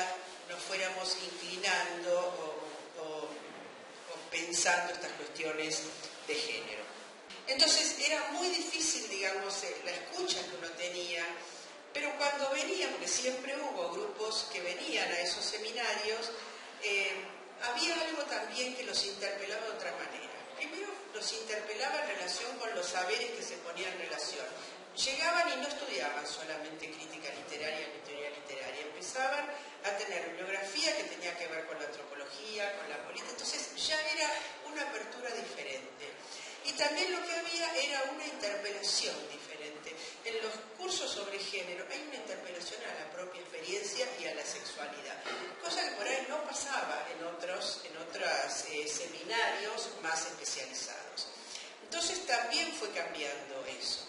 nos fuéramos inclinando o pensando estas cuestiones de género. Entonces era muy difícil, digamos, la escucha que uno tenía, pero cuando venía, porque siempre hubo grupos que venían a esos seminarios, había algo también que los interpelaba de otra manera. Primero los interpelaba en relación con los saberes que se ponían en relación. Llegaban y no estudiaban solamente crítica literaria ni teoría literaria, empezaban a tener bibliografía que tenía que ver con la antropología, con la política, entonces ya era una apertura diferente. Y también lo que había era una interpelación diferente. En los cursos sobre género hay una interpelación a la propia experiencia y a la sexualidad, cosa que por ahí no pasaba en otros seminarios más especializados. Entonces también fue cambiando eso.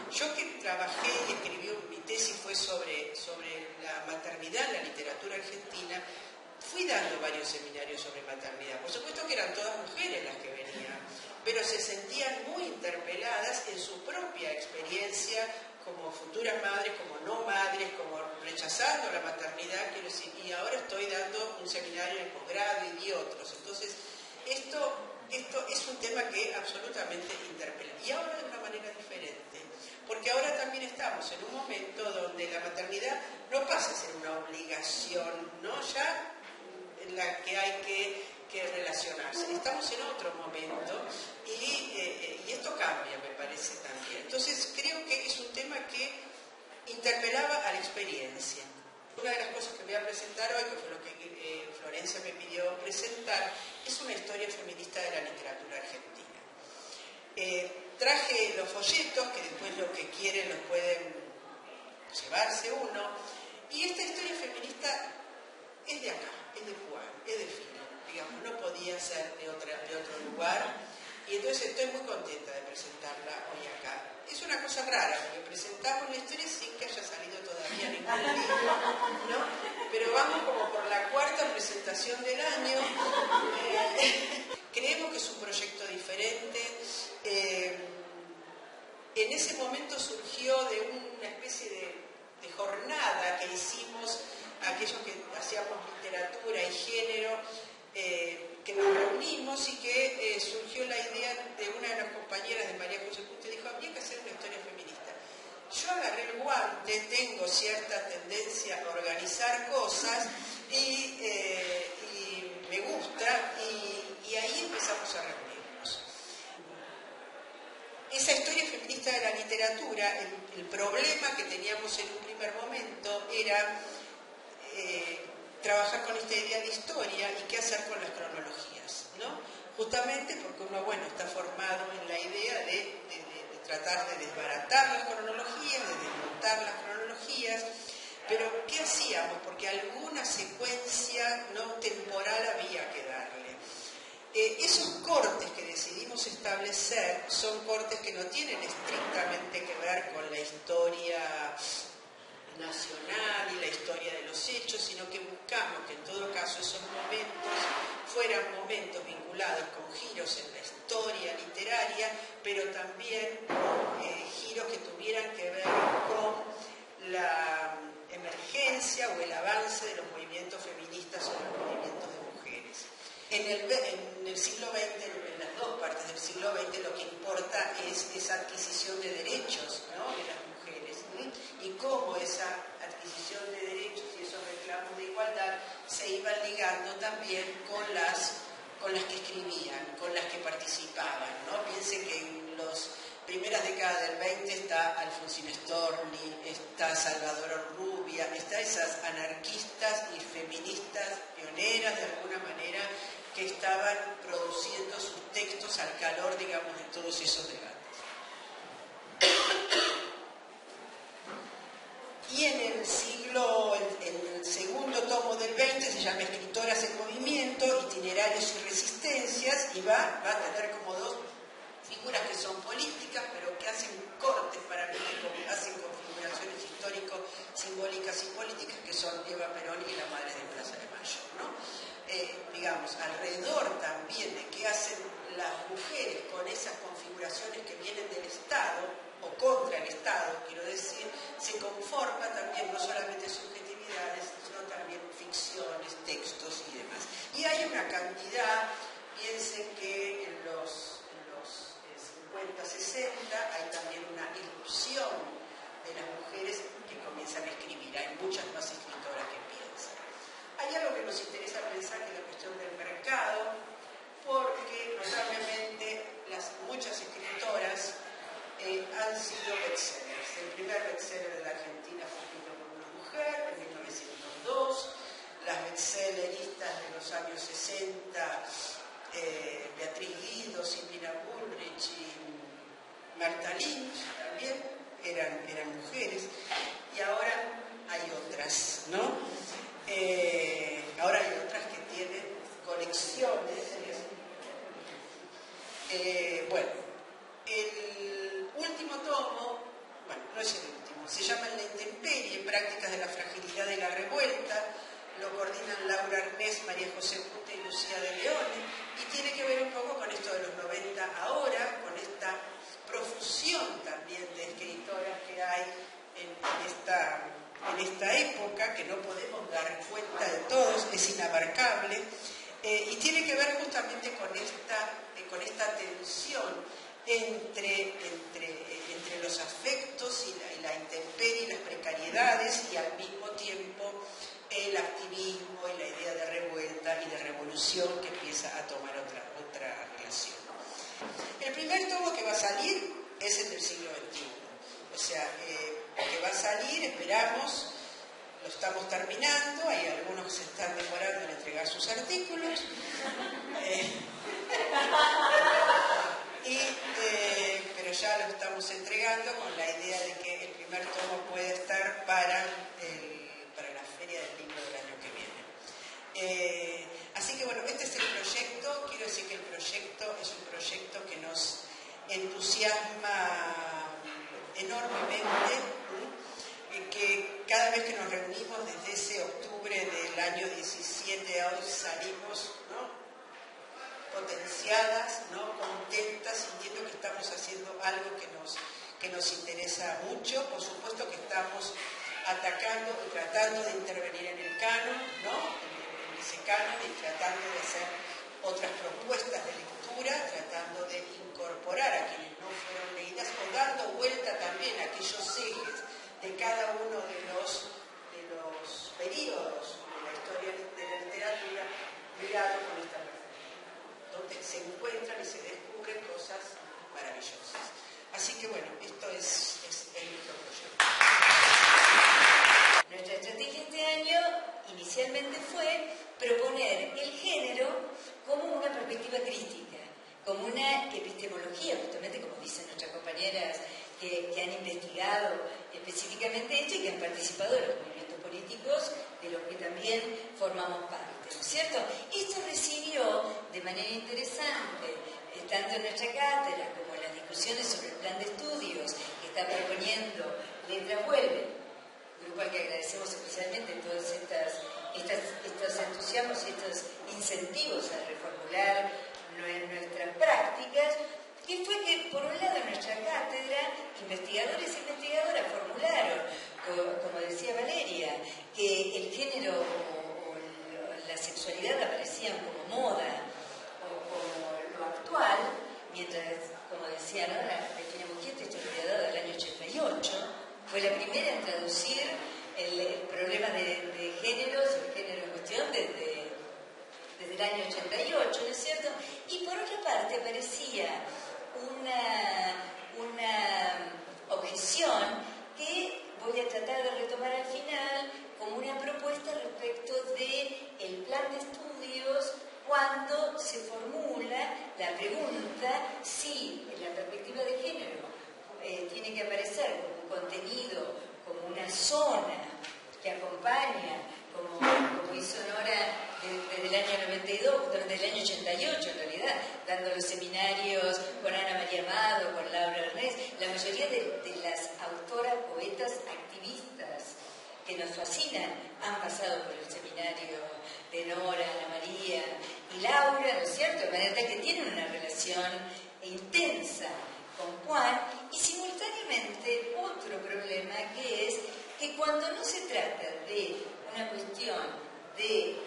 Yo que trabajé y escribí, mi tesis fue sobre la maternidad en la literatura argentina, fui dando varios seminarios sobre maternidad. Por supuesto que eran todas mujeres las que venían, pero se sentían muy interpeladas en su propia experiencia como futuras madres, como no madres, como rechazando la maternidad, quiero decir, y ahora estoy dando un seminario en posgrado y otros. Entonces, esto es un tema que absolutamente interpela. Y ahora de una manera diferente, porque ahora también estamos en un momento donde la maternidad no pasa a ser una obligación, ¿no? Ya en la que hay que relacionarse. Estamos en otro momento y esto cambia, me parece también. Entonces creo que es un tema que interpelaba a la experiencia. Una de las cosas que voy a presentar hoy, que fue lo que Florencia me pidió presentar, es una historia feminista de la literatura argentina. Traje los folletos, que después los que quieren los pueden llevarse uno, y esta historia feminista es de acá, es de Juan, es de Fino, digamos, no podía ser de otro lugar, y entonces estoy muy contenta de presentarla hoy acá. Es una cosa rara, porque presentamos la historia sin que haya salido todavía ningún libro, ¿no? Pero vamos como por la cuarta presentación del año. Creemos que es un proyecto diferente. En ese momento surgió de una especie de jornada que hicimos aquellos que hacíamos literatura y género, que nos reunimos y que surgió la idea de una de las compañeras de María José Puste, dijo, había que hacer una historia feminista. Yo agarré el guante, tengo cierta tendencia a organizar cosas y me gusta, y ahí empezamos a reunirnos. Esa historia feminista de la literatura, el problema que teníamos en un primer momento era trabajar con esta idea de historia y qué hacer con las cronologías, ¿no? Justamente porque uno, bueno, está formado en la idea de tratar de desbaratar las cronologías, de desmontar las cronologías, pero ¿qué hacíamos? Porque alguna secuencia no temporal había que darle. Esos cortes que decidimos establecer son cortes que no tienen estrictamente que ver con la historia nacional y la historia de los hechos, sino que buscamos que en todo caso esos momentos fueran momentos vinculados con giros en la historia literaria, pero también giros que tuvieran que ver con la emergencia o el avance de los movimientos feministas o los movimientos de mujeres. En el siglo XX, en las dos partes del siglo XX, lo que importa es esa adquisición de derechos, ¿no?, de las mujeres, y cómo esa adquisición de derechos y esos reclamos de igualdad se iban ligando también con las que escribían, con las que participaban, ¿no? Piensen que en las primeras décadas del 20 está Alfonsina Storni, está Salvador Rubia, está esas anarquistas y feministas pioneras de alguna manera que estaban produciendo sus textos al calor, digamos, de todos esos debates. Y en el segundo tomo del 20 se llama Escritoras en Movimiento, Itinerarios y Resistencias, y va a tener como dos figuras que son políticas, pero que hacen cortes para mí, hacen configuraciones histórico-simbólicas y políticas, que son Eva Perón y la Madre de Plaza de Mayo, ¿no? Digamos, alrededor también de qué hacen las mujeres con esas configuraciones que vienen del Estado, o contra el Estado, quiero decir, se conforma también no solamente subjetividades, sino también ficciones, textos y demás. Y hay una cantidad, piensen que en los 50, 60 hay también una irrupción de las mujeres que comienzan a escribir, hay muchas más escritoras que piensan. Hay algo que nos interesa pensar, que es la cuestión del mercado, porque notablemente muchas escritoras han sido bestsellers. El primer bestseller de la Argentina fue escrito por una mujer en 1902. Las bestselleristas de los años 60, Beatriz Guido, Silvina Bullrich y Marta Lynch también eran mujeres. Y ahora hay otras, ¿no? Ahora hay otras que tienen colecciones. Bueno, el último tomo, bueno, no es el último, se llama La Intemperie, Prácticas de la Fragilidad de la Revuelta, lo coordinan Laura Arnés, María José Puste y Lucía de Leone, y tiene que ver un poco con esto de los 90 ahora, con esta profusión también de escritoras que hay en esta época, que no podemos dar cuenta de todos, es inabarcable, y tiene que ver justamente con esta tensión entre los afectos y la intemperie y las precariedades, y al mismo tiempo el activismo y la idea de revuelta y de revolución que empieza es el del siglo XXI. O sea, que va a salir, esperamos, lo estamos terminando, hay algunos que se están demorando en entregar sus artículos. Pero ya lo estamos entregando con la idea de que el primer tomo pueda estar para la Feria del Libro del año que viene. Así que bueno, este es el proyecto. Quiero decir que el proyecto es un proyecto que nos entusiasma enormemente, que cada vez que nos reunimos desde ese octubre del año 17 a hoy salimos, ¿no?, potenciadas, ¿no?, contentas, sintiendo que estamos haciendo algo que nos interesa mucho. Por supuesto que estamos atacando y tratando de intervenir en el canon, ¿no?, en ese canon, y tratando de hacer otras propuestas de lectura, tratando de incorporar a quienes no fueron leídas, o dando vuelta también a aquellos ejes de cada uno de los periodos de la historia de la literatura mirado con esta perspectiva, donde se encuentran y se descubren cosas maravillosas. Así que bueno, esto es nuestro proyecto. Nuestra estrategia este año inicialmente fue proponer el género como una perspectiva crítica, como una epistemología, justamente como dicen nuestras compañeras que han investigado específicamente esto y que han participado en los movimientos políticos de los que también formamos parte, ¿no es cierto? Esto recibió de manera interesante, tanto en nuestra cátedra como en las discusiones sobre el plan de estudios que está proponiendo Letras Vuelve, grupo al que agradecemos especialmente todos estos entusiasmos y estos incentivos a reformular nuestras prácticas, que fue que, por un lado, en nuestra cátedra, investigadores e investigadoras formularon, como decía Valeria, que el género o la sexualidad aparecían como moda o como lo actual, mientras, como decía Nora, Regina Mugiete, esta olvidada del año 88, fue la primera en traducir el problema de géneros, el género en cuestión, desde el año 88, ¿no es cierto? Y por otra parte aparecía una objeción que voy a tratar de retomar al final como una propuesta respecto del plan de estudios cuando se formula la pregunta si en la perspectiva de género tiene que aparecer como un contenido, como una zona que acompaña, como hizo Nora desde el año 92, desde el año 88 en realidad, dando los seminarios con Ana María Amado, con Laura Ernest, la mayoría de las autoras, poetas, activistas que nos fascinan han pasado por el seminario de Nora, Ana María y Laura, ¿no es cierto? De manera que tienen una relación intensa con Juan, y simultáneamente otro problema que es que cuando no se trata de una cuestión de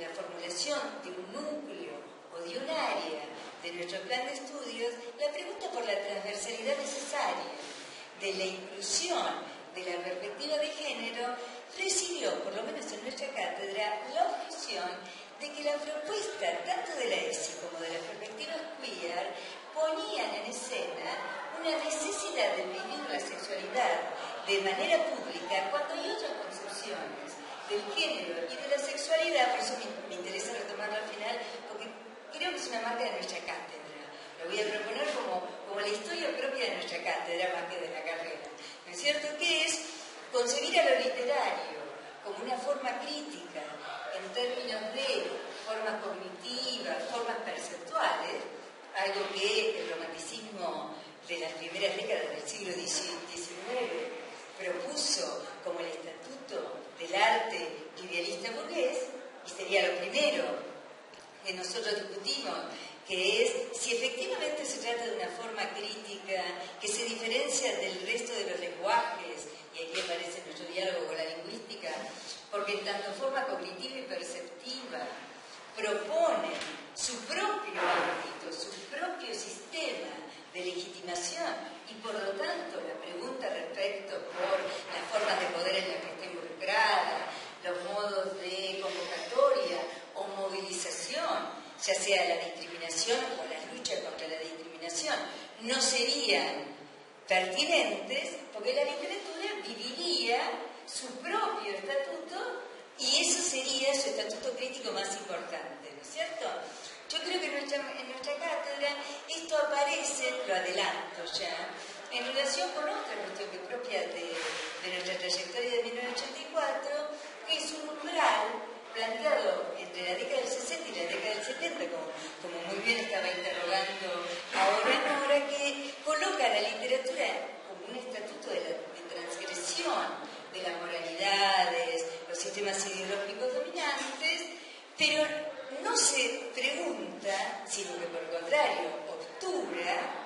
la formulación de un núcleo o de un área de nuestro plan de estudios, la pregunta por la transversalidad necesaria de la inclusión de la perspectiva de género recibió, por lo menos en nuestra cátedra, la objeción de que la propuesta tanto de la ESI como de las perspectivas queer ponían en escena una necesidad de vivir la sexualidad de manera pública cuando hay otras concepciones del género y de la sexualidad. Por eso me interesa retomarlo al final, porque creo que es una marca de nuestra cátedra. Lo voy a proponer como la historia propia de nuestra cátedra más que de la carrera, ¿no es cierto? Que es concebir a lo literario como una forma crítica en términos de formas cognitivas, formas perceptuales, algo que el romanticismo de las primeras décadas del siglo XIX propuso como el estatuto del arte idealista burgués, y sería lo primero que nosotros discutimos, que es si efectivamente se trata de una forma crítica que se diferencia del resto de los lenguajes, y aquí aparece nuestro diálogo con la lingüística, porque en tanto forma cognitiva y perceptiva propone su propio ámbito, su propio sistema de legitimación, y por lo tanto la pregunta respecto por las formas de poder en las que está involucrada, los modos de convocatoria o movilización, ya sea la discriminación o la lucha contra la discriminación, no sería su propio estatuto y eso sería su estatuto crítico más importante, ¿no es cierto? Yo creo que en nuestra cátedra esto aparece, lo adelanto ya, en relación con otra cuestión que es propia de nuestra trayectoria de 1984, que es un umbral planteado entre la década del 60 y la década del 70, como muy bien estaba interrogando ahora Nora, que coloca a la literatura como un estatuto de transgresión de las moralidades, los sistemas ideológicos dominantes, pero no se pregunta, sino que por el contrario, obtura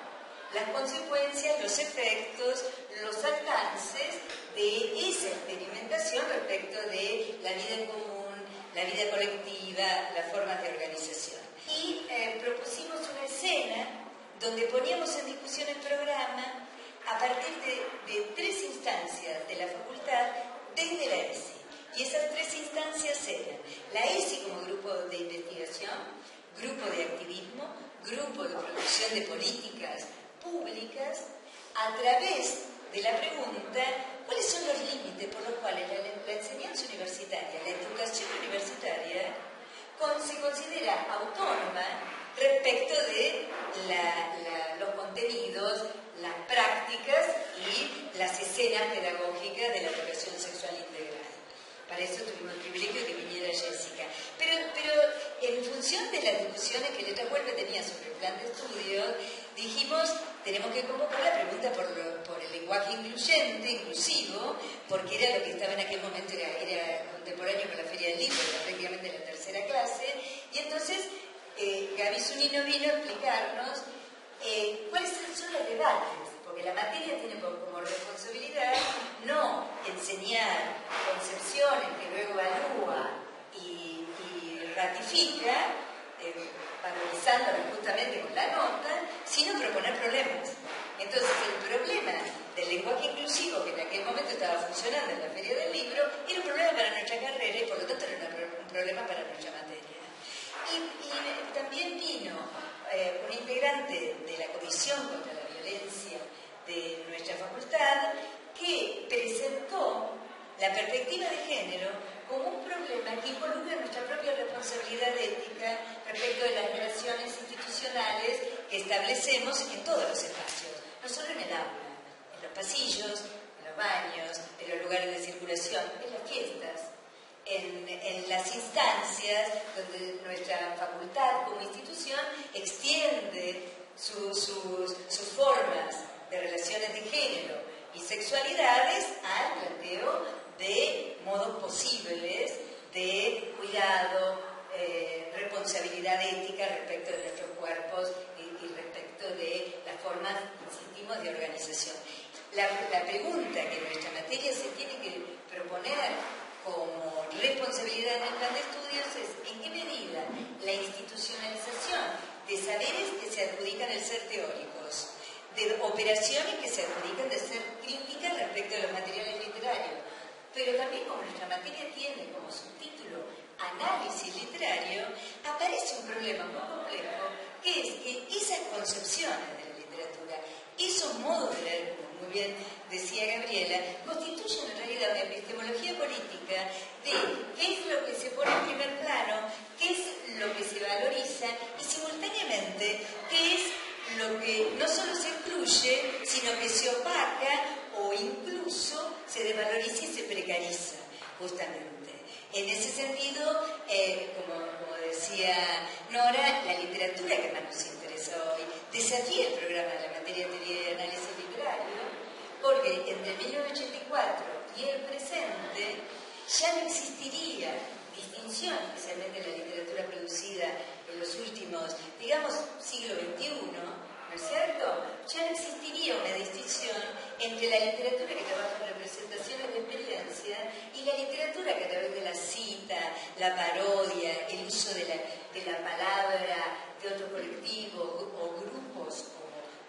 las consecuencias, los efectos, los alcances de esa experimentación respecto de la vida en común, la vida colectiva, las formas de organización. Y propusimos una escena donde poníamos en discusión el programa a partir de 3 instancias de la facultad desde la ESI. Y esas 3 instancias eran la ESI como grupo de investigación, grupo de activismo, grupo de producción de políticas públicas, a través de la pregunta ¿cuáles son los límites por los cuales la enseñanza universitaria, la educación universitaria, se considera autónoma respecto de los contenidos, las prácticas y las escenas pedagógicas de la educación sexual integral? Para eso tuvimos el privilegio de que viniera Jessica. Pero en función de las discusiones que Letras Huelva tenía sobre el plan de estudios, dijimos, tenemos que convocar la pregunta por el lenguaje incluyente, inclusivo, porque era lo que estaba en aquel momento, era contemporáneo con la Feria del Libro, era prácticamente la tercera clase, y entonces Gaby Zunino vino a explicarnos cuáles son los debates, porque la materia tiene como responsabilidad no enseñar concepciones que luego evalúa y ratifica, valorizándolas justamente con la nota, sino proponer problemas. Entonces, el problema del lenguaje inclusivo, que en aquel momento estaba funcionando en la Feria del Libro, era un problema para nuestra carrera y por lo tanto era un problema para nuestra materia. Y también vino un integrante de la Comisión contra la Violencia de nuestra facultad que presentó la perspectiva de género como un problema que involucra nuestra propia responsabilidad ética respecto de las relaciones institucionales que establecemos en todos los espacios, no solo en el aula, en los pasillos, en los baños, en los lugares de circulación, en las fiestas, en las instancias donde nuestra facultad como institución extiende sus formas de relaciones de género y sexualidades al planteo de modos posibles de cuidado, responsabilidad ética respecto de nuestros cuerpos y respecto de las formas, insistimos, de organización. La pregunta que nuestra materia se tiene que proponer como responsabilidad en el plan de estudios es en qué medida la institucionalización de saberes que se adjudican el ser teóricos, de operaciones que se adjudican de ser críticas respecto a los materiales literarios, pero también como nuestra materia tiene como subtítulo análisis literario, aparece un problema muy complejo, que es que esas concepciones de la literatura, esos modos de leer, como muy bien decía Gabriela, constituyen en realidad una epistemología política de qué es lo que se pone en primer plano, qué es lo que se valoriza y simultáneamente qué es lo que no solo se excluye, sino que se opaca o incluso se desvaloriza y se precariza, justamente. En ese sentido, como decía Nora, la literatura que más nos interesa hoy desafía el programa de la materia de teoría y análisis literario, porque entre 1984 y el presente ya no existiría distinción, especialmente en la literatura producida en los últimos, digamos, siglo XXI, ¿no es cierto? Ya no existiría una distinción entre la literatura que trabaja en representaciones de experiencia y la literatura que a través de la cita, la parodia, el uso de la palabra de otro colectivo o grupos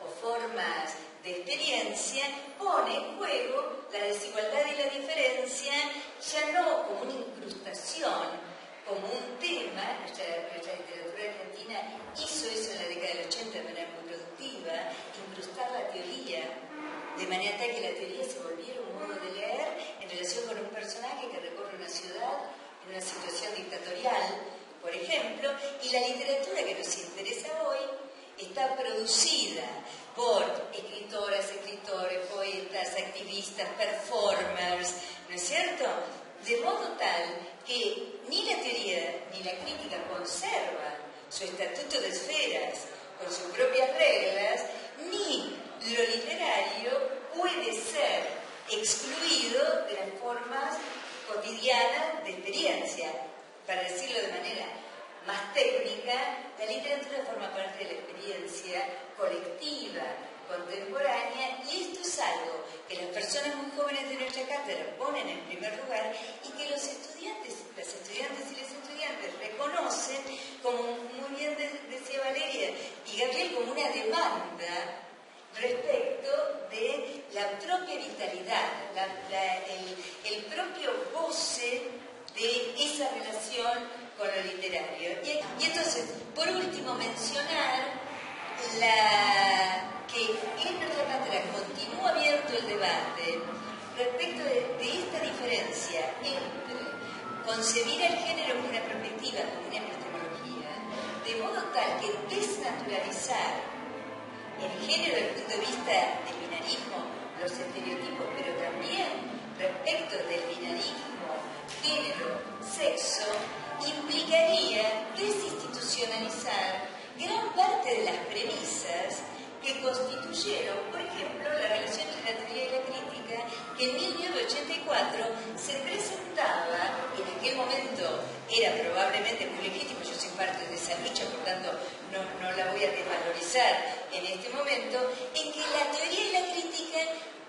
o formas de experiencia pone en juego la desigualdad y la diferencia ya no como una incrustación, como un tema. Nuestra literatura argentina hizo eso en la década del 80 de manera muy productiva, incrustar la teoría, de manera tal que la teoría se volviera un modo de leer en relación una situación dictatorial, por ejemplo, y la literatura que nos interesa hoy está producida por escritoras, escritores, poetas, activistas, performers, ¿no es cierto? De modo tal que ni la teoría ni la crítica conservan su estatuto de esferas con sus propias reglas, ni lo literario puede ser excluido de las formas cotidianas de experiencia. Para decirlo de manera más técnica, la literatura forma parte de la experiencia colectiva, contemporánea, y esto es algo que las personas muy jóvenes de nuestra cátedra ponen en primer lugar y que los estudiantes, las estudiantes y los estudiantes reconocen, como muy bien decía Valeria y Gabriel, como una demanda respecto de la propia vitalidad, el propio goce de esa relación con lo literario. Y entonces, por último, mencionar que en nuestra cátedra continúa abierto el debate respecto de esta diferencia entre concebir el género como una perspectiva, como una epistemología, de modo tal que desnaturalizar el género desde el punto de vista del binarismo, los estereotipos, pero también respecto del binarismo, género, sexo, implicaría desinstitucionalizar gran parte de las premisas que constituyeron, por ejemplo, la relación entre la teoría y la crítica, que en 1984 se presentaba, en aquel momento era probablemente muy legítimo, yo soy parte de esa lucha, por tanto no la voy a desvalorizar en este momento, en que la teoría y la crítica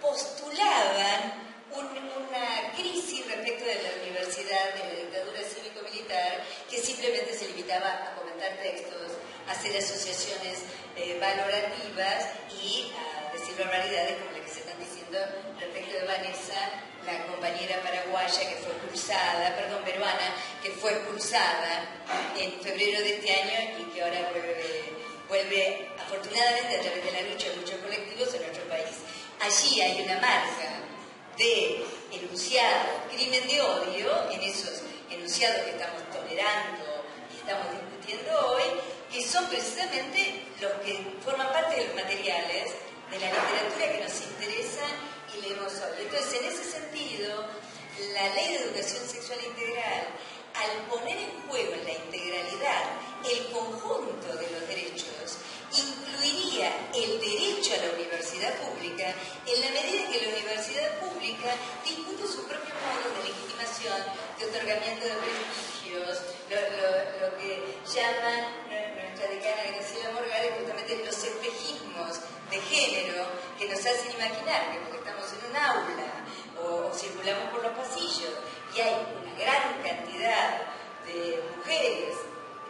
postulaban una crisis respecto de la universidad, de la dictadura cívico-militar, que simplemente se limitaba a comentar textos, a hacer asociaciones valorativas y a decir barbaridades como las que se están diciendo respecto de Vanessa, la compañera paraguaya que fue expulsada, peruana, que fue expulsada en febrero de este año y que ahora vuelve afortunadamente a través de la lucha de muchos colectivos en nuestro país. Allí hay una marca de enunciado, crimen de odio, en esos enunciados que estamos tolerando y estamos discutiendo hoy, que son precisamente los que forman parte de los materiales de la literatura que nos interesa y leemos hoy. Entonces, en ese sentido, la Ley de Educación Sexual Integral, al poner en juego en la integralidad el conjunto de los derechos, incluiría el derecho a la universidad pública en la medida que la universidad pública discute su propio modo de legitimación, de otorgamiento de prestigios, lo que llaman nuestra decana Graciela Morgade justamente los espejismos de género que nos hacen imaginar que porque estamos en un aula o circulamos por los pasillos y hay una gran cantidad de mujeres,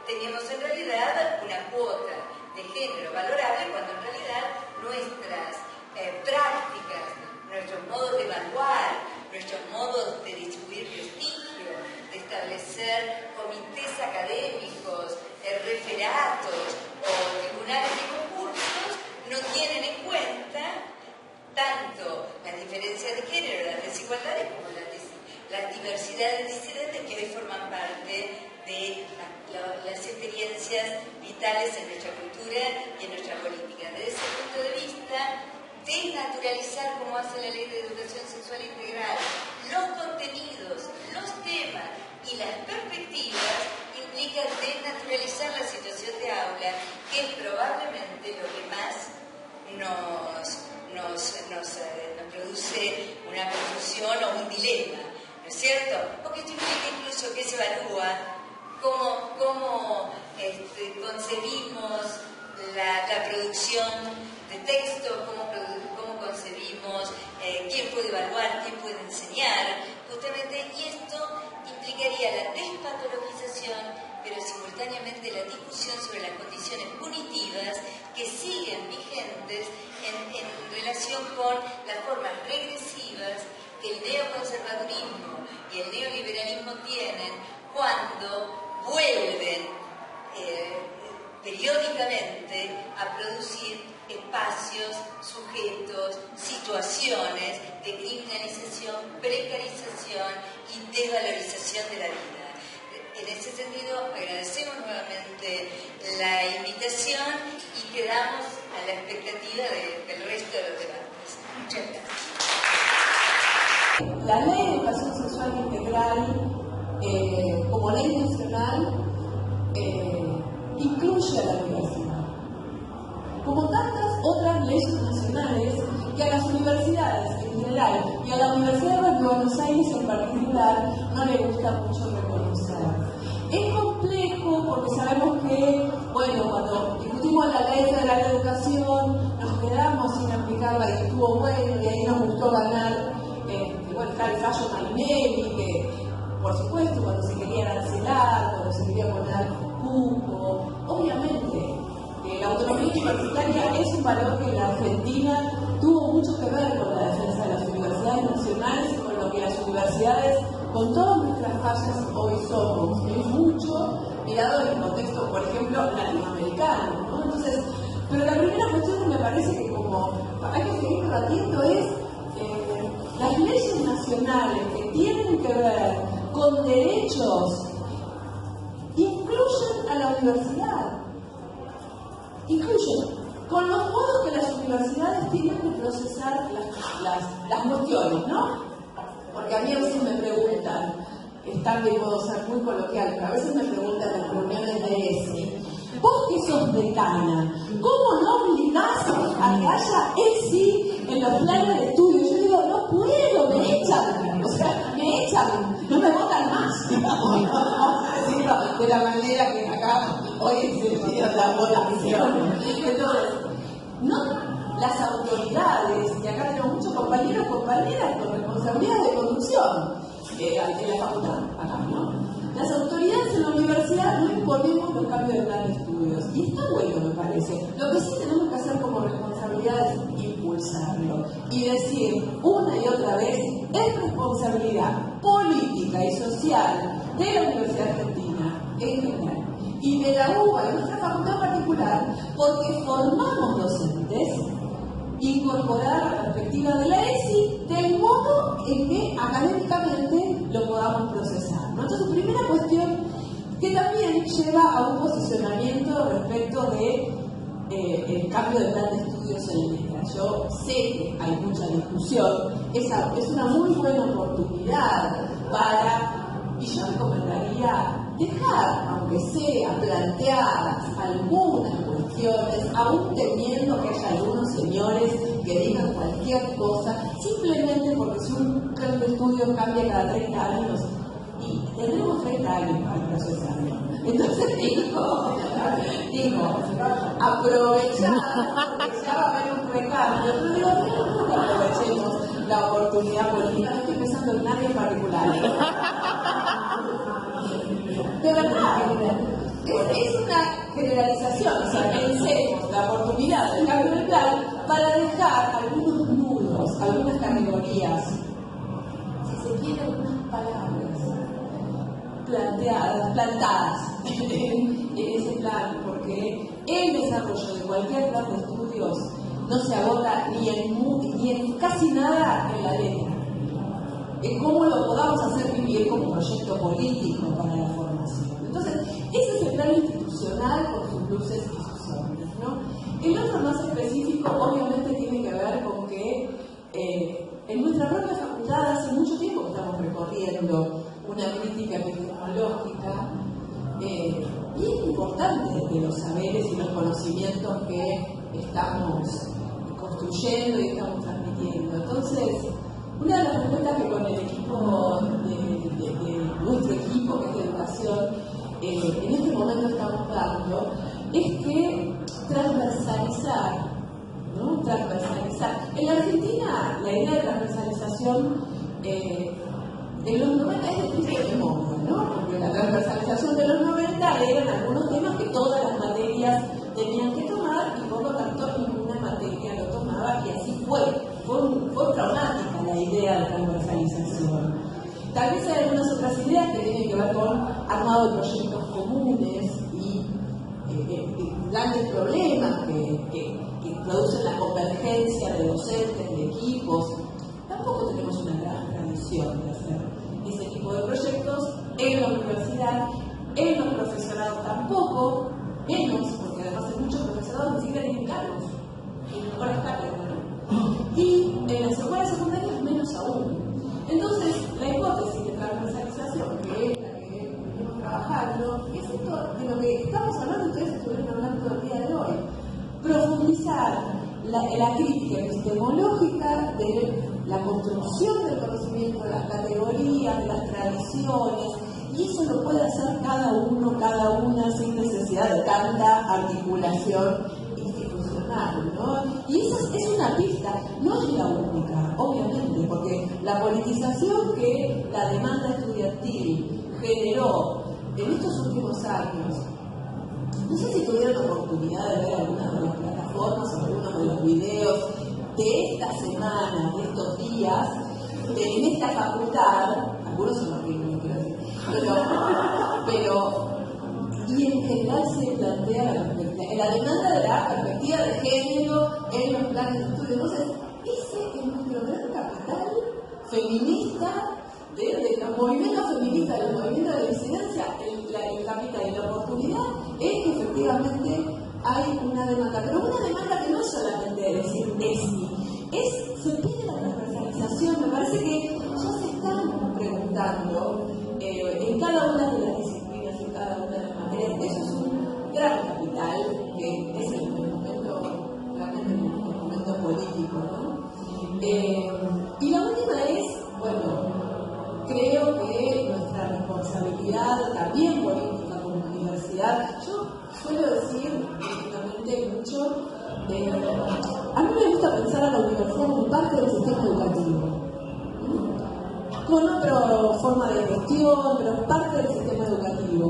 teníamos en realidad una cuota de género valorable, cuando en realidad nuestras prácticas, nuestros modos de evaluar, nuestros modos de distribuir prestigio, de establecer comités académicos, referatos o tribunales de concursos, no tienen en cuenta tanto las diferencias de género, las desigualdades, como las diversidades disidentes que hoy forman parte de las experiencias vitales en nuestra cultura y en nuestra política. Desde ese punto de vista, desnaturalizar, como hace la Ley de Educación Sexual Integral, los contenidos, los temas y las perspectivas implica desnaturalizar la situación de aula, que es probablemente lo que más nos produce una confusión o un dilema, ¿no es cierto? Porque esto implica incluso que se evalúa cómo concebimos la producción de texto, cómo concebimos quién puede evaluar, quién puede enseñar, justamente, y esto implicaría la despatologización, pero simultáneamente la discusión sobre las condiciones punitivas que siguen vigentes en relación con las formas regresivas que el neoconservadurismo y el neoliberalismo tienen cuando vuelven periódicamente a producir espacios, sujetos, situaciones de criminalización, precarización y desvalorización de la vida. En ese sentido, agradecemos nuevamente la invitación y quedamos a la expectativa del resto de los debates. Muchas gracias. La Ley de Educación Sexual Integral, como ley nacional, incluye a la universidad, como tantas otras leyes nacionales que a las universidades en general y a la Universidad de Buenos Aires en particular no le gusta mucho reconocer. Es complejo porque sabemos que, bueno, cuando discutimos la Ley Federal de Educación nos quedamos sin aplicarla y estuvo bueno y ahí nos gustó ganar, bueno, está el fallo Mainelli, que por supuesto cuando se quería arancelar, cuando se quería poner cupo, obviamente la autonomía universitaria es un valor que en la Argentina tuvo mucho que ver con la defensa de las universidades nacionales y con lo que las universidades, con todas nuestras fallas, hoy somos. Es mucho mirado en el contexto, por ejemplo, latinoamericano, ¿no? Entonces, pero la primera cuestión que me parece que como hay que seguir debatiendo es las leyes nacionales que tienen que ver con derechos incluyen a la universidad. Incluyen con los modos que las universidades tienen de procesar las cuestiones, ¿no? Porque a mí a veces me preguntan, están de modo ser muy coloquial, pero a veces me preguntan en las reuniones de ESI, vos que sos decana, ¿cómo no obligás a que haya ESI en los planes de estudio? Yo digo, no puedo, me echan, o sea, me echan, no me votan más, digamos, vamos a decirlo de la manera que acá hoy se hicieron la votación. Entonces, no, las autoridades, y acá tenemos muchos compañeros y compañeras con responsabilidades de conducción en la facultad, acá, ¿no? Las autoridades en la universidad no imponemos los cambios de plan de estudios, y está bueno, me parece. Lo que sí tenemos que hacer como responsabilidad es impulsarlo y decir una y otra vez, es responsabilidad política y social de la Universidad Argentina en general y de la UBA, de nuestra facultad particular, porque formamos docentes, incorporar la perspectiva de la ESI del modo en que académicamente lo podamos procesar, ¿no? Entonces, primera cuestión que también lleva a un posicionamiento respecto de el cambio de plan de estudios en letras. Yo sé que hay mucha discusión, es una muy buena oportunidad para, y yo recomendaría dejar, aunque sea, planteadas algunas cuestiones, aún temiendo que haya algunos señores que digan cualquier cosa, simplemente porque si un plan de estudio cambia cada 30 años, y tendremos 30 años para procesarlo. Entonces digo, aprovechar, porque ya va a haber un recambio. Yo digo, no aprovechemos la oportunidad política, no estoy pensando en nadie en particular. De verdad, es una generalización, o sea, pensemos la oportunidad del cambio de plan para dejar algunos nudos, algunas categorías, si se quiere, algunas palabras plantadas en ese plan, porque el desarrollo de cualquier plan de estudios no se agota ni en casi nada en la letra, en cómo lo podamos hacer vivir como proyecto político para la formación. Entonces, ese es el plano institucional con sus luces y sus sombras, ¿no? El otro más específico obviamente tiene que ver con que en nuestra propia facultad hace mucho tiempo que estamos recorriendo una crítica epistemológica bien importante de los saberes y los conocimientos que estamos construyendo y estamos transmitiendo. Entonces, una de las preguntas que con el equipo de nuestro equipo, que es de educación, en este momento estamos dando, es que transversalizar, ¿no? Transversalizar. En la Argentina, la idea de transversalización en los 90 es de triste memoria, ¿no? Porque la transversalización de los 90 eran algunos temas que todas las materias tenían que tomar y por lo tanto ninguna materia lo tomaba, y así fue. Fue traumática la idea de transversalización. Tal vez hay algunas otras ideas que tienen que ver con armado de proyectos comunes y grandes problemas que producen la convergencia de docentes, de equipos. Tampoco tenemos una gran tradición de hacer ese tipo de proyectos en la universidad, en los profesorados tampoco, menos, porque además hay muchos profesorados que siquiera tienen cargos, en escuelas cátedras, ¿no? Y en las escuelas secundarias menos aún. Entonces, la hipótesis de transversalización, que es la que venimos trabajando, es esto de lo que estamos hablando, ustedes estuvieron hablando el día de hoy, profundizar la crítica epistemológica de la construcción del conocimiento, de las categorías, de las tradiciones, y eso lo puede hacer cada uno, cada una, sin necesidad de tanta articulación institucional, ¿no? Y esa es una pista, no es la única, obviamente, porque la politización que la demanda estudiantil generó en estos últimos años, no sé si tuvieron la oportunidad de ver alguna de las plataformas o algunos de los videos de esta semana, de estos días, en esta facultad, algunos son horribles, quiero decir, pero y en general se plantea la demanda de la perspectiva de género en los planes de estudio. Entonces, ese es nuestro gran capital feminista, de los movimientos feministas, de los movimientos de disidencia, el capital y la oportunidad es que efectivamente hay una demanda, pero una demanda que no es solamente decir tesis, se pide la transversalización. Me parece que ya se están preguntando en cada una de las disciplinas, en cada una de las materias. Eso es un gran capital, que es el momento, realmente el momento político, ¿no? Y la última es, bueno, creo que nuestra responsabilidad también política como universidad, yo suelo decir justamente mucho, a mí me gusta pensar a la universidad como parte del sistema educativo, con otra forma de gestión, pero parte del sistema educativo.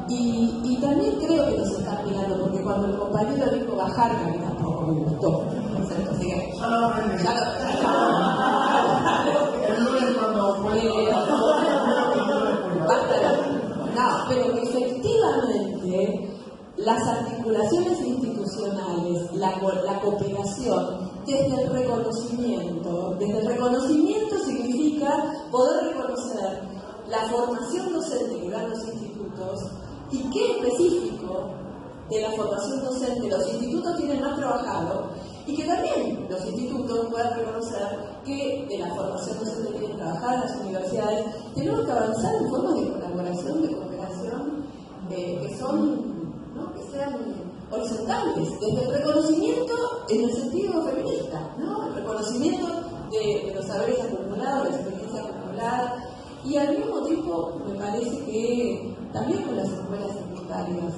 Y también creo que nos están mirando, porque cuando el compañero dijo bajar, que a mí tampoco me gustó. Así que, no, pero que efectivamente las articulaciones institucionales, la cooperación, desde el reconocimiento significa poder reconocer la formación docente que dan los institutos y qué específico de la formación docente los institutos tienen más trabajado, y que también los institutos puedan reconocer que de la formación docente que tienen trabajada en las universidades tenemos que avanzar en formas de colaboración, de cooperación, que sean horizontales, desde el reconocimiento en el sentido feminista, ¿no? El reconocimiento de los saberes acumulados, la experiencia acumulada, y al mismo tiempo me parece que también con las escuelas secundarias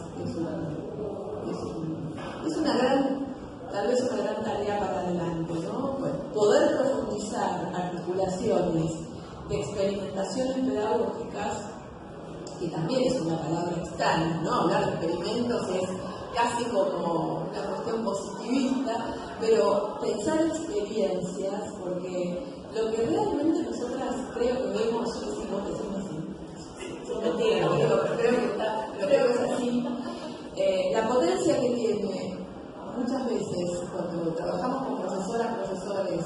es una gran, tal vez una gran tarea para adelante, ¿no? Pues poder profundizar articulaciones de experimentaciones pedagógicas, que también es una palabra extraña, ¿no? Hablar de experimentos es casi como una cuestión positivista, pero pensar experiencias, porque lo que realmente nosotras creo que vemos, yo decimos así, no mentira, pero creo que es así, la potencia que tiene muchas veces cuando trabajamos con profesores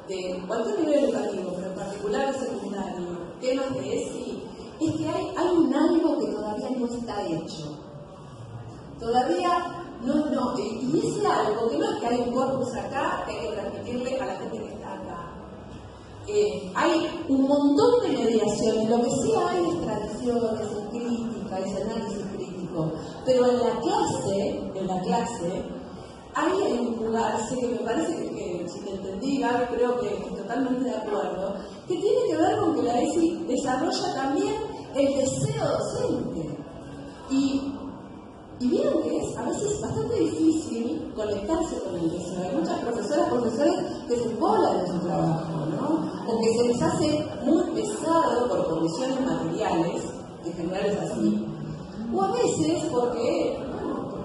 de cualquier nivel educativo, pero en particular de secundario, temas de ESI, es que hay un algo que todavía no está hecho. Todavía no, y ese algo, que no es que hay un corpus acá que hay que transmitirle a la gente que está acá. Hay un montón de mediaciones, lo que sí hay es tradiciones, es crítica, es análisis crítico, pero en la clase, hay un lugar, que me parece que si te entendí, Gaby, creo que estoy totalmente de acuerdo, que tiene que ver con que la ESI desarrolla también el deseo docente. Y vieron que es a veces bastante difícil conectarse con el deseo. Hay muchas profesores que se embolan en su trabajo, ¿no? O que se les hace muy pesado por condiciones materiales, en general es así, o a veces porque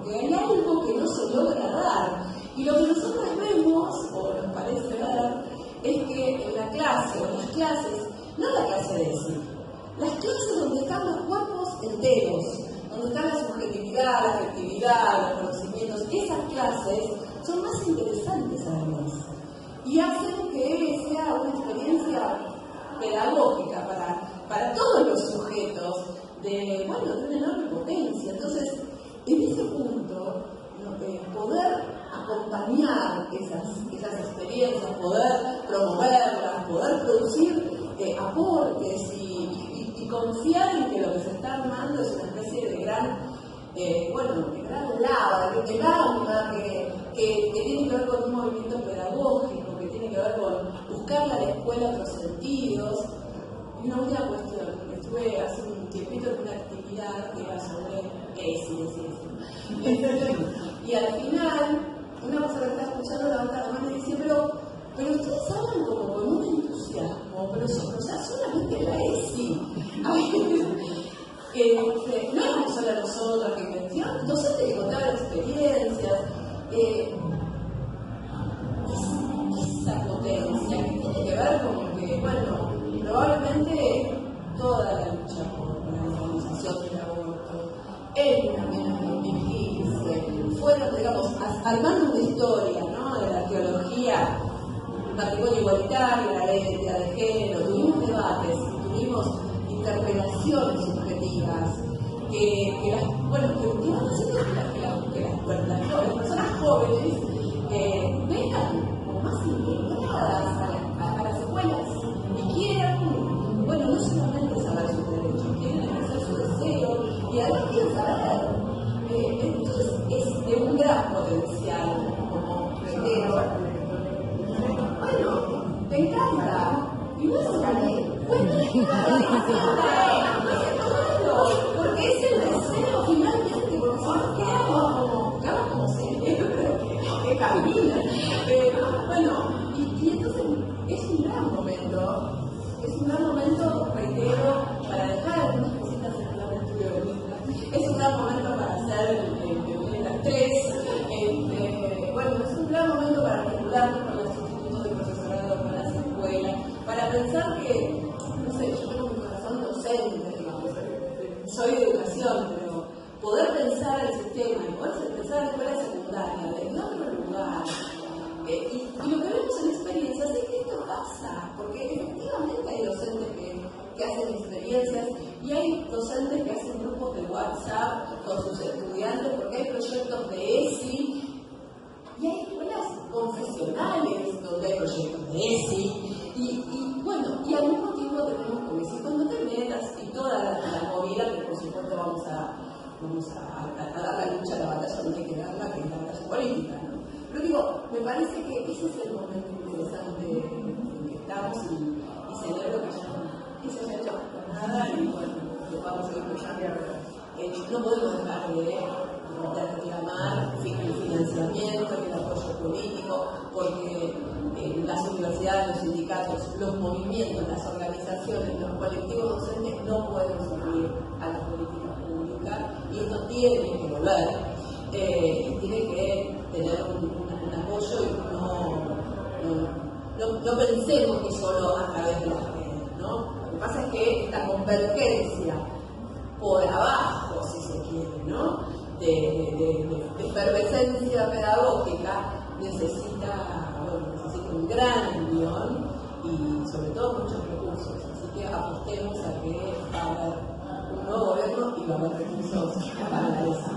hay algo que no se logra dar. Y lo que nosotros vemos, o nos parece ver, es que en la clase, o en las clases, no la clase de ESI, las clases donde están los cuerpos enteros, donde está la subjetividad, la afectividad, los conocimientos, esas clases son más interesantes además y hacen que sea una experiencia pedagógica para todos los sujetos de una enorme potencia. Entonces, en ese punto, poder acompañar esas experiencias, poder promoverlas, poder producir aportes y confiar en que lo que se está armando es una especie de gran lava, de magma que tiene que ver con un movimiento pedagógico, que tiene que ver con buscarle a la escuela otros sentidos. Y una última cuestión, estuve hace un tiempito en una actividad que era sobre y al final, una persona que está escuchando levanta la mano y dice, pero ustedes hablan como con un entusiasmo, pero solamente la ESI. No éramos solo nosotros que mencionamos, docentes que contaban experiencias, esa potencia que tiene que ver con que, probablemente toda la lucha por la legalización del aborto, el menos dirigirse, fueron, digamos, armando una historia, ¿no?, de la arqueología, el matrimonio igualitario, la ley de identidad de género, tuvimos debates, tuvimos interpelaciones subjetivas que van haciendo que las personas jóvenes vengan como más integradas a las escuelas y quieran, no solamente saber sus derechos, quieren ejercer su deseo y además quieren saber. Entonces es de un gran potencial, como reitero. Te encanta. Y no es una ley. Porque es el deseo finalmente, porque si no quedamos como cerebro que camina. Y entonces es un gran momento, reitero, para dejar algunas cositas en la lectura bonita. Es un gran momento para hacer las 3. Es un gran momento para articularnos con los institutos de profesorado, con las escuelas, para pensar que, yo tengo mi corazón docente, digamos, soy de educación, pero poder pensar el sistema y poder pensar la escuela secundaria desde otro lugar. Y lo que vemos en experiencias es que esto pasa, porque efectivamente hay docentes que hacen experiencias y hay docentes que hacen grupos de WhatsApp con sus estudiantes porque hay proyectos de ESI y hay escuelas confesionales donde hay proyectos de ESI y al mismo tiempo tenemos como si cuando te metas y toda la movida que por supuesto vamos a dar la lucha, la batalla no hay que darla, que es la batalla política, ¿no? Pero digo, me parece que ese es el momento interesante en que estamos y celebro que se haya hecho nada y que vamos a ir luchando. No podemos dejar de reclamar el financiamiento y el apoyo político, porque las universidades, los sindicatos, los movimientos, las organizaciones, los colectivos docentes no pueden suplir a las políticas públicas y esto tiene que volver, tiene que tener un apoyo y no pensemos que solo a través de las redes, ¿no? Lo que pasa es que esta convergencia por abajo, si se quiere, ¿no?, de efervescencia pedagógica necesita un gran guión y sobre todo muchos recursos, así que apostemos a que va a haber un nuevo gobierno y va a haber recursos para eso.